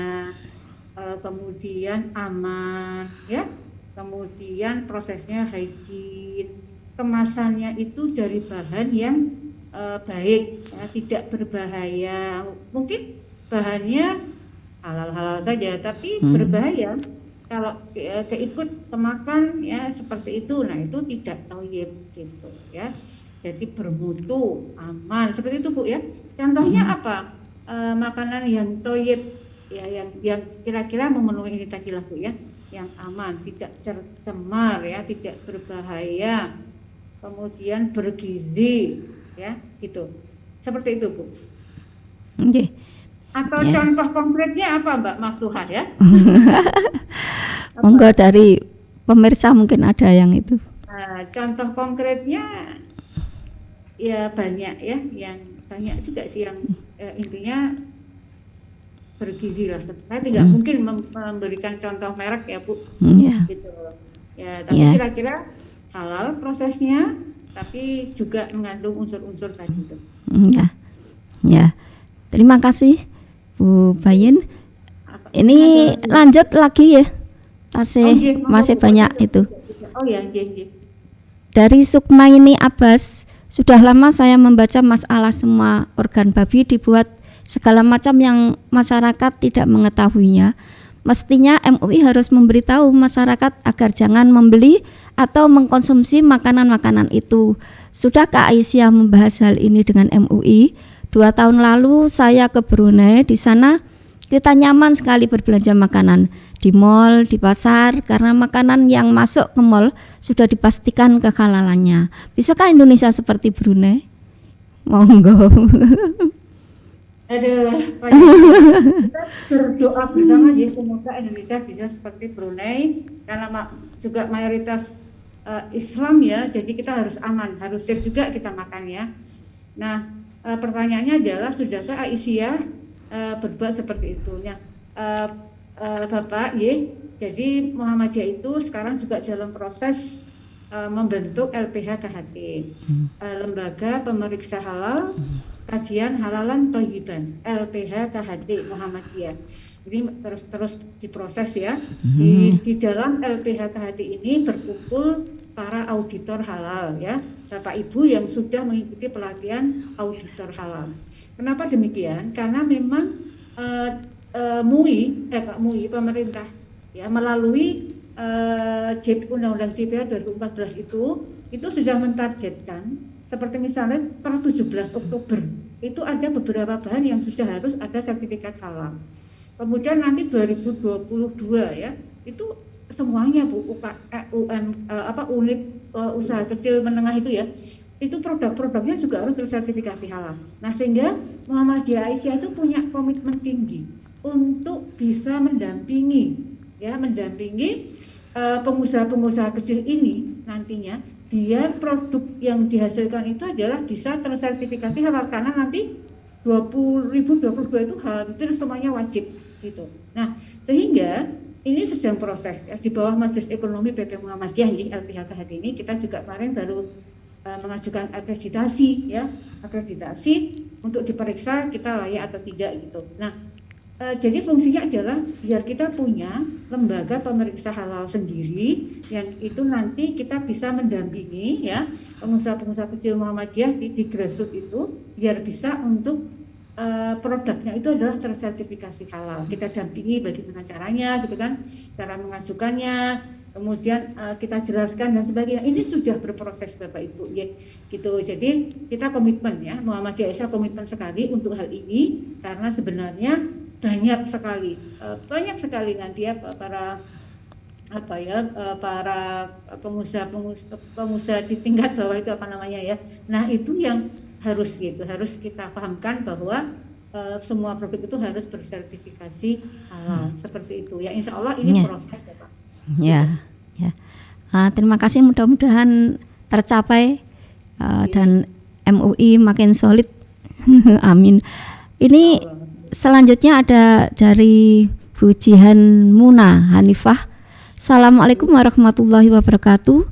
kemudian aman ya, kemudian prosesnya hygiene, kemasannya itu dari bahan yang baik, ya, tidak berbahaya. Mungkin bahannya halal-halal saja, tapi berbahaya kalau keikut kemakan ya seperti itu. Nah itu tidak thayyib gitu ya. Jadi bermutu, aman seperti itu Bu ya. Contohnya apa? Makanan yang thayyib ya, yang kira-kira memenuhi ini tadi lah Bu ya, yang aman, tidak tercemar ya, tidak berbahaya, kemudian bergizi ya gitu, seperti itu Bu. Okay. Atau contoh konkretnya apa Mbak Maftuhah ya? Monggo dari pemirsa mungkin ada yang itu. Contoh konkretnya ya banyak ya, yang banyak juga sih yang intinya bergizi lah. Saya tidak mungkin memberikan contoh merek ya Bu, gitu ya. Tapi kira-kira halal prosesnya, tapi juga mengandung unsur-unsur tadi itu. Ya. Terima kasih Bu Bayin. Ini lanjut lagi ya. Masih banyak itu. Oh ya, nggih. Dari Sukmaini Abbas, sudah lama saya membaca masalah semua organ babi dibuat segala macam yang masyarakat tidak mengetahuinya. Mestinya MUI harus memberitahu masyarakat agar jangan membeli atau mengkonsumsi makanan-makanan itu. Sudahkah Aisyah membahas hal ini dengan MUI? 2 tahun lalu saya ke Brunei. Di sana kita nyaman sekali berbelanja makanan di mal, di pasar, karena makanan yang masuk ke mal sudah dipastikan kehalalannya. Bisakah Indonesia seperti Brunei? Monggo. Aduh, kita berdoa bersama ya, semoga Indonesia bisa seperti Brunei, karena juga mayoritas Islam ya, jadi kita harus aman, harus safe juga kita makan ya. Nah, pertanyaannya adalah sudahkah Aisyah berbuat seperti itu? Ya, Bapak, ya, jadi Muhammadiyah itu sekarang juga dalam proses membentuk LPH KHT, Lembaga Pemeriksa Halal Kajian Halalan Thayyiban, LPH KHT Muhammadiyah. Ini terus diproses ya. Di dalam LPH KHT ini berkumpul para auditor halal ya, Bapak Ibu yang sudah mengikuti pelatihan auditor halal. Kenapa demikian? Karena memang MUI pemerintah ya melalui Undang-Undang CPA 2014 itu sudah mentargetkan, seperti misalnya per 17 Oktober itu ada beberapa bahan yang sudah harus ada sertifikat halal. Kemudian nanti 2022 ya, itu semuanya Bu, unit usaha kecil menengah itu ya, itu produk-produknya juga harus tersertifikasi halal. Nah, sehingga Muhammadiyah Aisyah itu punya komitmen tinggi untuk bisa mendampingi pengusaha-pengusaha kecil ini nantinya, biar produk yang dihasilkan itu adalah bisa tersertifikasi halal, karena nanti 2022 itu hampir semuanya wajib gitu. Nah, sehingga ini sedang proses ya, di bawah Majelis Ekonomi PP Muhammadiyah ini, LPH KHT ini, kita juga kemarin baru mengajukan akreditasi untuk diperiksa kita layak atau tidak gitu. Nah, jadi fungsinya adalah biar kita punya lembaga pemeriksa halal sendiri, yang itu nanti kita bisa mendampingi ya pengusaha-pengusaha kecil Muhammadiyah di grassroots itu, biar bisa untuk produknya itu adalah tersertifikasi halal. Kita dampingi bagaimana caranya gitu kan, cara mengajukannya, kemudian kita jelaskan dan sebagainya. Ini sudah berproses Bapak Ibu ya gitu. Jadi kita komitmen ya, Muhammadiyah Aisyah komitmen sekali untuk hal ini, karena sebenarnya banyak sekali nanti ya para pengusaha di tingkat bawah itu apa namanya ya. Nah, itu yang harus kita pahamkan bahwa semua produk itu harus bersertifikasi halal, seperti itu ya. Insya Allah ini proses ya Pak. Ya. Terima kasih, mudah-mudahan tercapai dan MUI makin solid. Amin. Ini selanjutnya ada dari Bu Jihan Muna Hanifah. Assalamualaikum warahmatullahi wabarakatuh.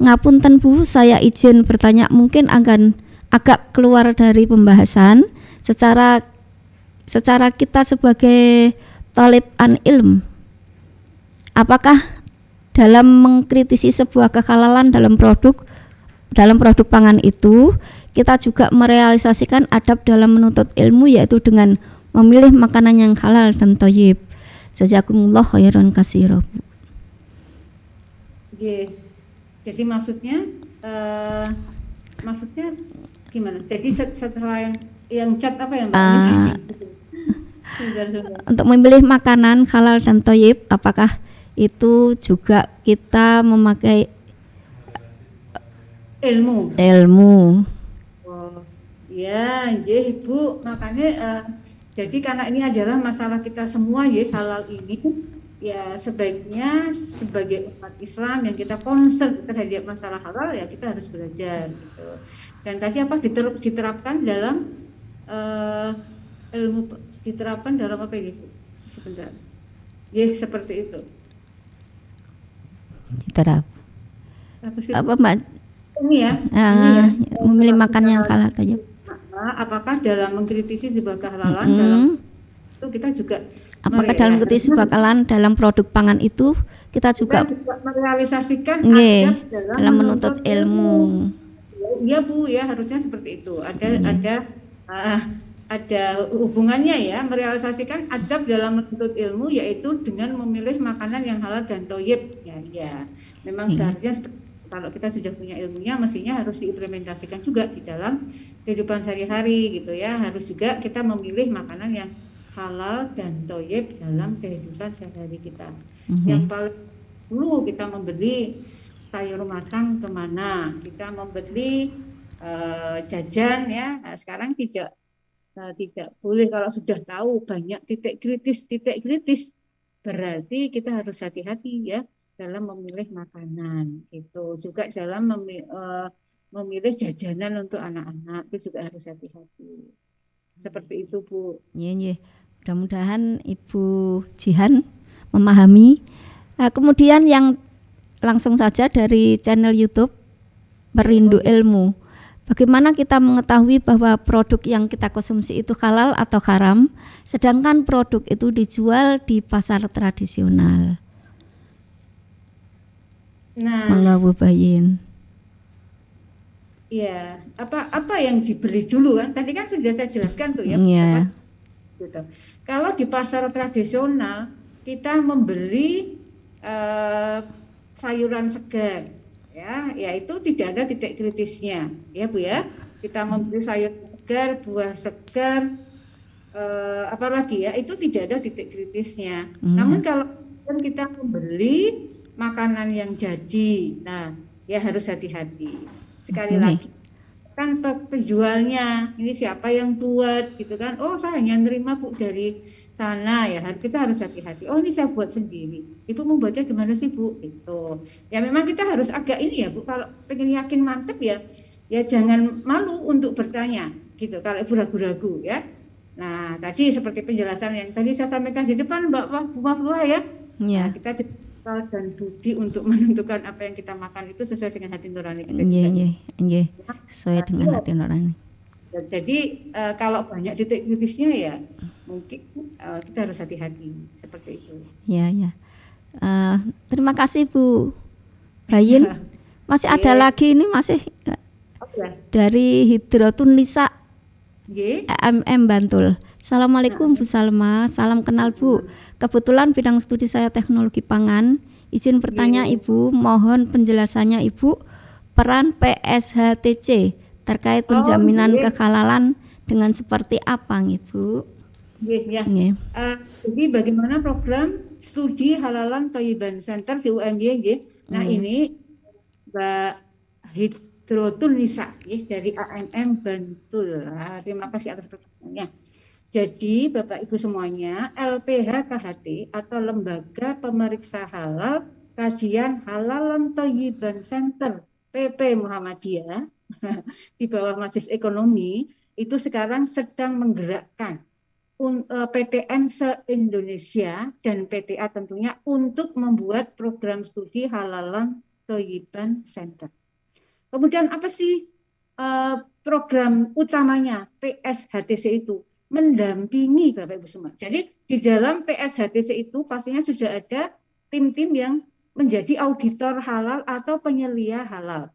Ngapunten Bu, saya izin bertanya, mungkin agak keluar dari pembahasan. Secara kita sebagai talib an ilm, apakah dalam mengkritisi sebuah kehalalan dalam produk pangan itu, kita juga merealisasikan adab dalam menuntut ilmu, yaitu dengan memilih makanan yang halal dan thayyib. Jazakumullah khairan katsira. Jadi maksudnya gimana? Jadi setelah yang cat apa ya Mbak? Untuk memilih makanan halal dan thayyib, apakah itu juga kita memakai ilmu? Oh, ya, Ibu. Makanya jadi karena ini adalah masalah kita semua ya, halal ini ya sebaiknya sebagai umat Islam yang kita concern terhadap masalah halal ya kita harus belajar gitu. Dan tadi apa diterapkan dalam ilmu, diterapkan dalam apa ini? Sebentar. Ya seperti itu. Diterap. Apa Mbak? Ini ya. Memilih makan yang halal saja. Apakah dalam mengkritisi sebuah kehalalan dalam itu kita juga apakah dalam mengkritisi sebuah kehalalan dalam produk pangan itu kita juga merealisasikan dalam menuntut ilmu. Iya Bu ya, harusnya seperti itu. Ada hubungannya ya, merealisasikan adab dalam menuntut ilmu yaitu dengan memilih makanan yang halal dan thayyib. Ya. Memang seharusnya kalau kita sudah punya ilmunya mestinya harus diimplementasikan juga di dalam kehidupan sehari-hari gitu ya. Harus juga kita memilih makanan yang halal dan thayyib dalam kehidupan sehari-hari kita. Yang paling dulu kita membeli sayur matang kemana, kita membeli jajan ya. Nah, sekarang tidak boleh kalau sudah tahu banyak titik kritis berarti kita harus hati-hati ya dalam memilih makanan. Itu juga dalam memilih jajanan untuk anak-anak itu juga harus hati-hati. Seperti itu Bu. Iya. Mudah-mudahan Ibu Jihan memahami. Kemudian yang langsung saja dari channel YouTube Perindu Ilmu. Bagaimana kita mengetahui bahwa produk yang kita konsumsi itu halal atau haram, sedangkan produk itu dijual di pasar tradisional? Nah, Mengawubayin. Iya, apa yang dibeli dulu kan? Tadi kan sudah saya jelaskan tuh ya. Iya. Gitu. Kalau di pasar tradisional kita membeli sayuran segar, ya itu tidak ada titik kritisnya, ya Bu ya. Kita membeli sayur segar, buah segar, apalagi ya itu tidak ada titik kritisnya. Namun kalau kita membeli makanan yang jadi, nah ya harus hati-hati. Sekali lagi kan penjualnya ini siapa yang buat gitu kan, oh saya hanya nerima Bu dari sana ya, kita harus hati-hati. Oh ini saya buat sendiri, Ibu membuatnya gimana sih Bu? Itu ya memang kita harus agak ini ya Bu, kalau pengen yakin mantep ya jangan malu untuk bertanya gitu kalau Ibu ragu-ragu ya. Nah tadi seperti penjelasan yang tadi saya sampaikan di depan Mbak Mafluha ya. Nah, kita dan budi untuk menentukan apa yang kita makan itu sesuai dengan hati nurani kita juga. Iya. Sesuai dengan hati nurani. Jadi kalau banyak titik kritisnya ya mungkin kita harus hati-hati seperti itu. Iya. Terima kasih Bu Bayin. Masih ada lagi ini masih dari Hidrotun Nisa MM Bantul. Assalamualaikum Bu Salma, salam kenal Bu. Kebetulan bidang studi saya teknologi pangan. Izin bertanya Ibu, mohon penjelasannya Ibu, peran PSHTC terkait penjaminan kehalalan dengan seperti apa Ibu? Jadi bagaimana program studi halalan Thayyiban Center di UMY? Nah ini Mbak Hidrotun Nisa dari AMM Bantul. Terima kasih atas pertanyaannya. Jadi Bapak Ibu semuanya, LPH KHT atau Lembaga Pemeriksa Halal Kajian Halalan Thayyiban Center PP Muhammadiyah di bawah Majelis Ekonomi itu sekarang sedang menggerakkan PTN se-Indonesia dan PTA tentunya untuk membuat program studi halalan Thayyiban Center. Kemudian apa sih program utamanya PSHTC itu? Mendampingi Bapak Ibu semua. Jadi di dalam PSHTC itu pastinya sudah ada tim-tim yang menjadi auditor halal atau penyelia halal.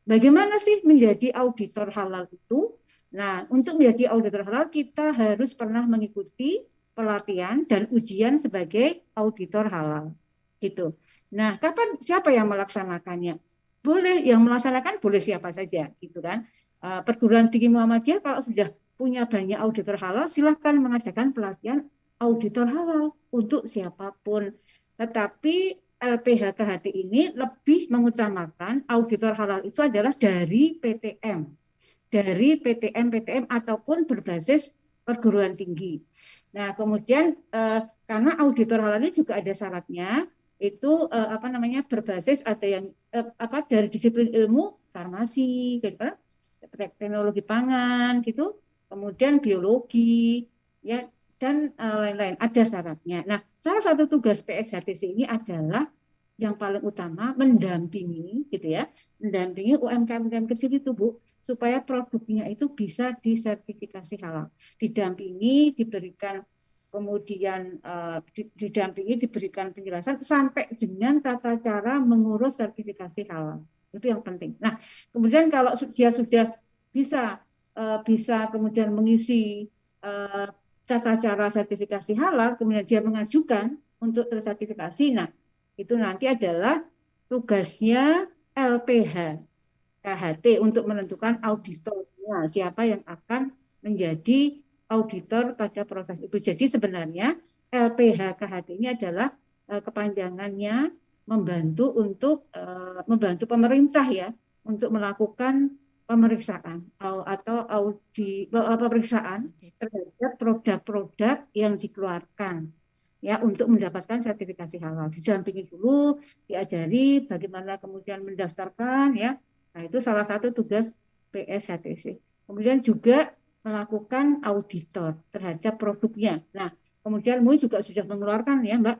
Bagaimana sih menjadi auditor halal itu? Nah, untuk menjadi auditor halal kita harus pernah mengikuti pelatihan dan ujian sebagai auditor halal. Gitu. Nah, siapa yang melaksanakannya? Boleh, yang melaksanakan boleh siapa saja, gitu kan. Perguruan tinggi Muhammadiyah kalau sudah punya banyak auditor halal, silahkan mengadakan pelatihan auditor halal untuk siapapun. Tetapi LPHKHT ini lebih mengutamakan auditor halal itu adalah dari PTM ataupun berbasis perguruan tinggi. Nah, kemudian karena auditor halal ini juga ada syaratnya, itu berbasis ada yang dari disiplin ilmu farmasi, gitu, teknologi pangan, gitu, kemudian biologi, ya, dan lain-lain. Ada syaratnya. Nah, salah satu tugas PSHTC ini adalah yang paling utama mendampingi, gitu ya, mendampingi UMKM kecil itu, Bu, supaya produknya itu bisa disertifikasi halal. Didampingi, diberikan kemudian diberikan penjelasan sampai dengan tata cara mengurus sertifikasi halal. Itu yang penting. Nah, kemudian kalau dia sudah bisa kemudian mengisi tata cara sertifikasi halal, kemudian dia mengajukan untuk tersertifikasi. Nah, itu nanti adalah tugasnya LPH KHT untuk menentukan auditornya, siapa yang akan menjadi auditor pada proses itu. Jadi sebenarnya LPH KHT ini adalah kepanjangannya membantu pemerintah ya untuk melakukan pemeriksaan atau pemeriksaan terhadap produk-produk yang dikeluarkan ya untuk mendapatkan sertifikasi halal. Didampingi dulu, diajari bagaimana kemudian mendaftarkan ya. Nah, itu salah satu tugas PSHTC. Kemudian juga melakukan auditor terhadap produknya. Nah, kemudian MUI juga sudah mengeluarkan ya, Mbak,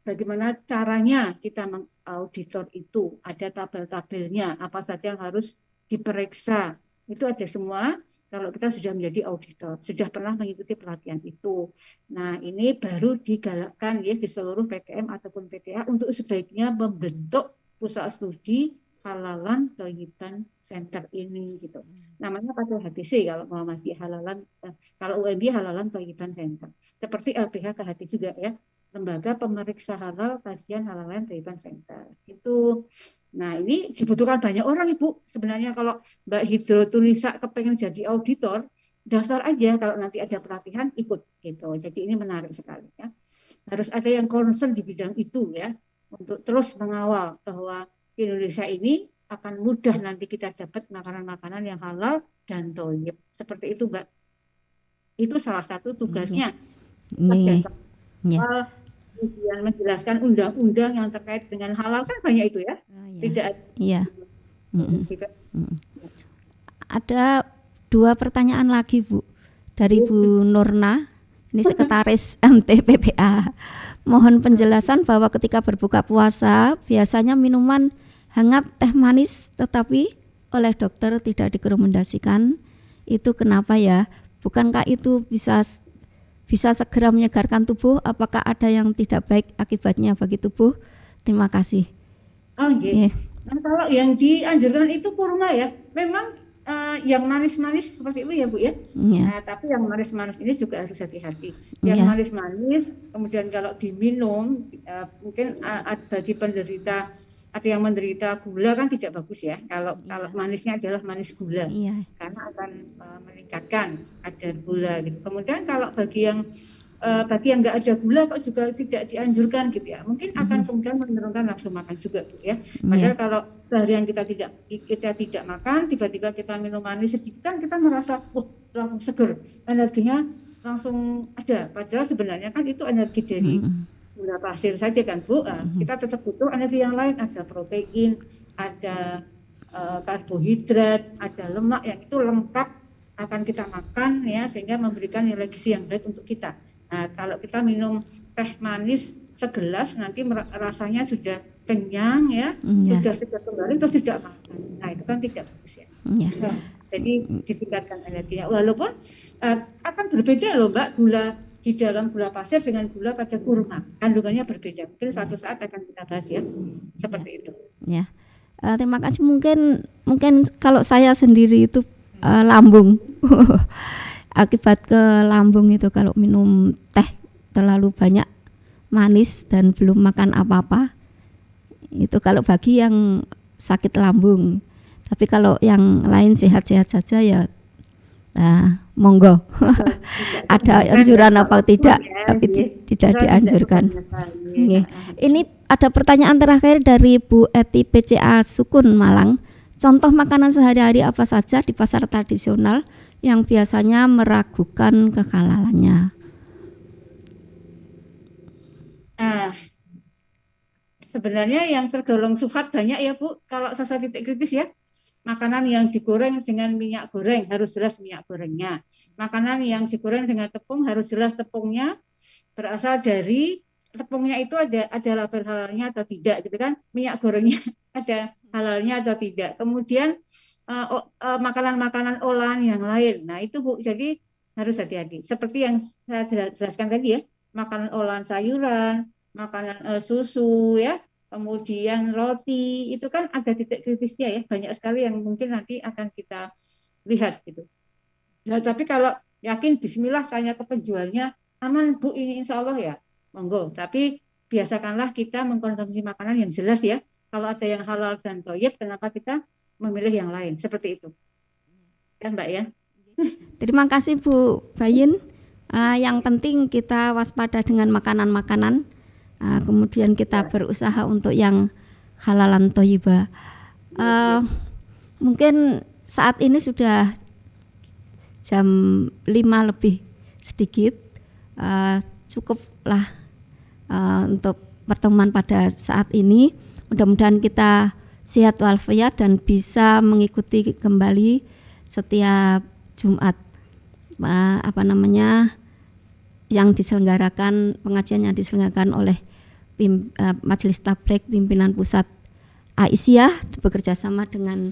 bagaimana caranya kita mengauditor itu. Ada tabel-tabelnya, apa saja yang harus diperiksa. Itu ada semua kalau kita sudah menjadi auditor, sudah pernah mengikuti pelatihan itu. Nah, ini baru digalakkan ya di seluruh PTM ataupun PTA untuk sebaiknya membentuk pusat studi halalan thayyiban center ini gitu. Namanya pakai HTC kalau Muhammadiyah halalan, kalau UMB halalan thayyiban center. Seperti LPH KHT juga ya, lembaga pemeriksa halal kajian halalan thayyiban center. Itu. Nah, ini dibutuhkan banyak orang, Ibu. Sebenarnya kalau Mbak Hidrotulisa kepengen jadi auditor, daftar aja, kalau nanti ada pelatihan ikut gitu. Jadi ini menarik sekali ya. Harus ada yang concern di bidang itu ya, untuk terus mengawal bahwa Indonesia ini akan mudah nanti kita dapat makanan-makanan yang halal dan thayyib. Seperti itu, Mbak. Itu salah satu tugasnya. Kemudian menjelaskan undang-undang yang terkait dengan halal, kan banyak itu ya. Tidak Ada 2 pertanyaan lagi, Bu, dari Bu Nurna, ini sekretaris MTPPA. Mohon penjelasan bahwa ketika berbuka puasa biasanya minuman hangat teh manis, tetapi oleh dokter tidak direkomendasikan. Itu kenapa ya? Bukankah itu bisa segera menyegarkan tubuh? Apakah ada yang tidak baik akibatnya bagi tubuh? Terima kasih. Oh iya. Nah, kalau yang dianjurkan itu kurma ya. Memang yang manis-manis seperti itu ya, Bu ya. Nah, tapi yang manis-manis ini juga harus hati-hati. Yang manis-manis kemudian kalau diminum mungkin bagi penderita, ada yang menderita gula kan tidak bagus ya. Kalau manisnya adalah manis gula, karena akan meningkatkan kadar gula gitu. Kemudian kalau bagi yang nggak ada gula kok juga tidak dianjurkan gitu ya. Mungkin akan kemudian menurunkan nafsu makan juga gitu ya. Padahal kalau seharian kita tidak makan, tiba-tiba kita minum manis sedikit kan kita merasa langsung seger, energinya langsung ada. Padahal sebenarnya kan itu energi dari gula pasir saja kan, Bu. Kita tetap butuh energi yang lain, ada protein, ada karbohidrat, ada lemak yang itu lengkap akan kita makan ya, sehingga memberikan nilai gizi yang baik untuk kita. Nah, kalau kita minum teh manis segelas nanti rasanya sudah kenyang ya, sudah kembali terus tidak makan. Nah, itu kan tidak bagus ya. Nah, jadi ditingkatkan energinya. Walaupun akan berbeda loh, Mbak, gula di dalam gula pasir dengan gula pada kurma. Kandungannya berbeda. Mungkin suatu saat akan kita bahas ya. Seperti itu. Ya. Terima kasih. Mungkin kalau saya sendiri itu lambung. Akibat ke lambung itu kalau minum teh terlalu banyak manis dan belum makan apa-apa. Itu kalau bagi yang sakit lambung. Tapi kalau yang lain sehat-sehat saja ya monggo. Ada anjuran apa tidak? Tapi tidak dianjurkan. Ini ada pertanyaan terakhir dari Bu Eti PCA Sukun Malang. Contoh makanan sehari-hari apa saja di pasar tradisional yang biasanya meragukan kehalalannya? Sebenarnya yang tergolong syubhat banyak ya Bu. Kalau sesuatu titik kritis ya. Makanan yang digoreng dengan minyak goreng harus jelas minyak gorengnya. Makanan yang digoreng dengan tepung harus jelas tepungnya berasal dari tepungnya itu ada label halalnya atau tidak gitu kan. Minyak gorengnya ada halalnya atau tidak. Kemudian makanan-makanan olahan yang lain. Nah itu Bu, jadi harus hati-hati. Seperti yang saya jelaskan tadi ya, makanan olahan sayuran, makanan susu ya. Kemudian roti itu kan ada titik kritisnya ya, banyak sekali yang mungkin nanti akan kita lihat gitu. Nah tapi kalau yakin Bismillah tanya ke penjualnya, aman Bu ini insya Allah ya, monggo. Tapi biasakanlah kita mengkonsumsi makanan yang jelas ya. Kalau ada yang halal dan thayyib, kenapa kita memilih yang lain? Seperti itu. Ya Mbak ya. Terima kasih Bu Bayin. Yang penting kita waspada dengan makanan-makanan. Kemudian kita berusaha untuk yang halalan thayyibah. Mungkin saat ini sudah jam 5 lebih sedikit. Cukuplah untuk pertemuan pada saat ini. Mudah-mudahan kita sehat walafiat dan bisa mengikuti kembali setiap Jumat yang diselenggarakan, pengajian yang diselenggarakan oleh Majelis Tabligh Pimpinan Pusat Aisyah bekerja sama dengan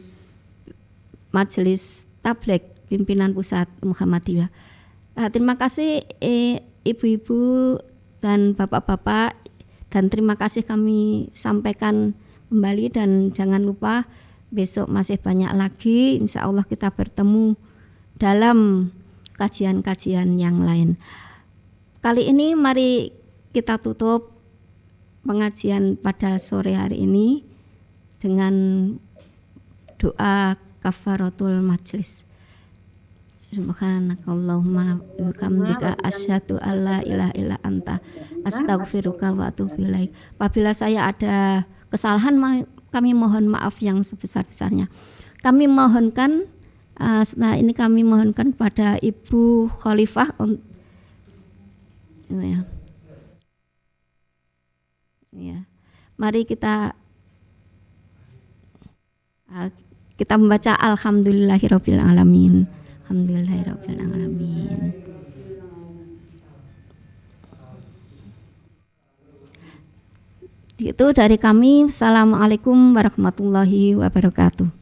Majelis Tabligh Pimpinan Pusat Muhammadiyah. Terima kasih ibu-ibu dan bapak-bapak, dan terima kasih kami sampaikan kembali, dan jangan lupa besok masih banyak lagi, insya Allah kita bertemu dalam kajian-kajian yang lain. Kali ini mari kita tutup pengajian pada sore hari ini dengan doa kafaratul majlis. Subhanakallahumma wa bihamdika asyhadu alla ilaha illa anta astaghfiruka wa atubu ilaik. Apabila saya ada kesalahan, kami mohon maaf yang sebesar-besarnya. Kami mohonkan setelah ini kami mohonkan kepada Ibu Khalifah ya. Mari kita membaca alhamdulillahirabbil alamin. Alhamdulillahirabbil alamin. Itu dari kami. Assalamualaikum warahmatullahi wabarakatuh.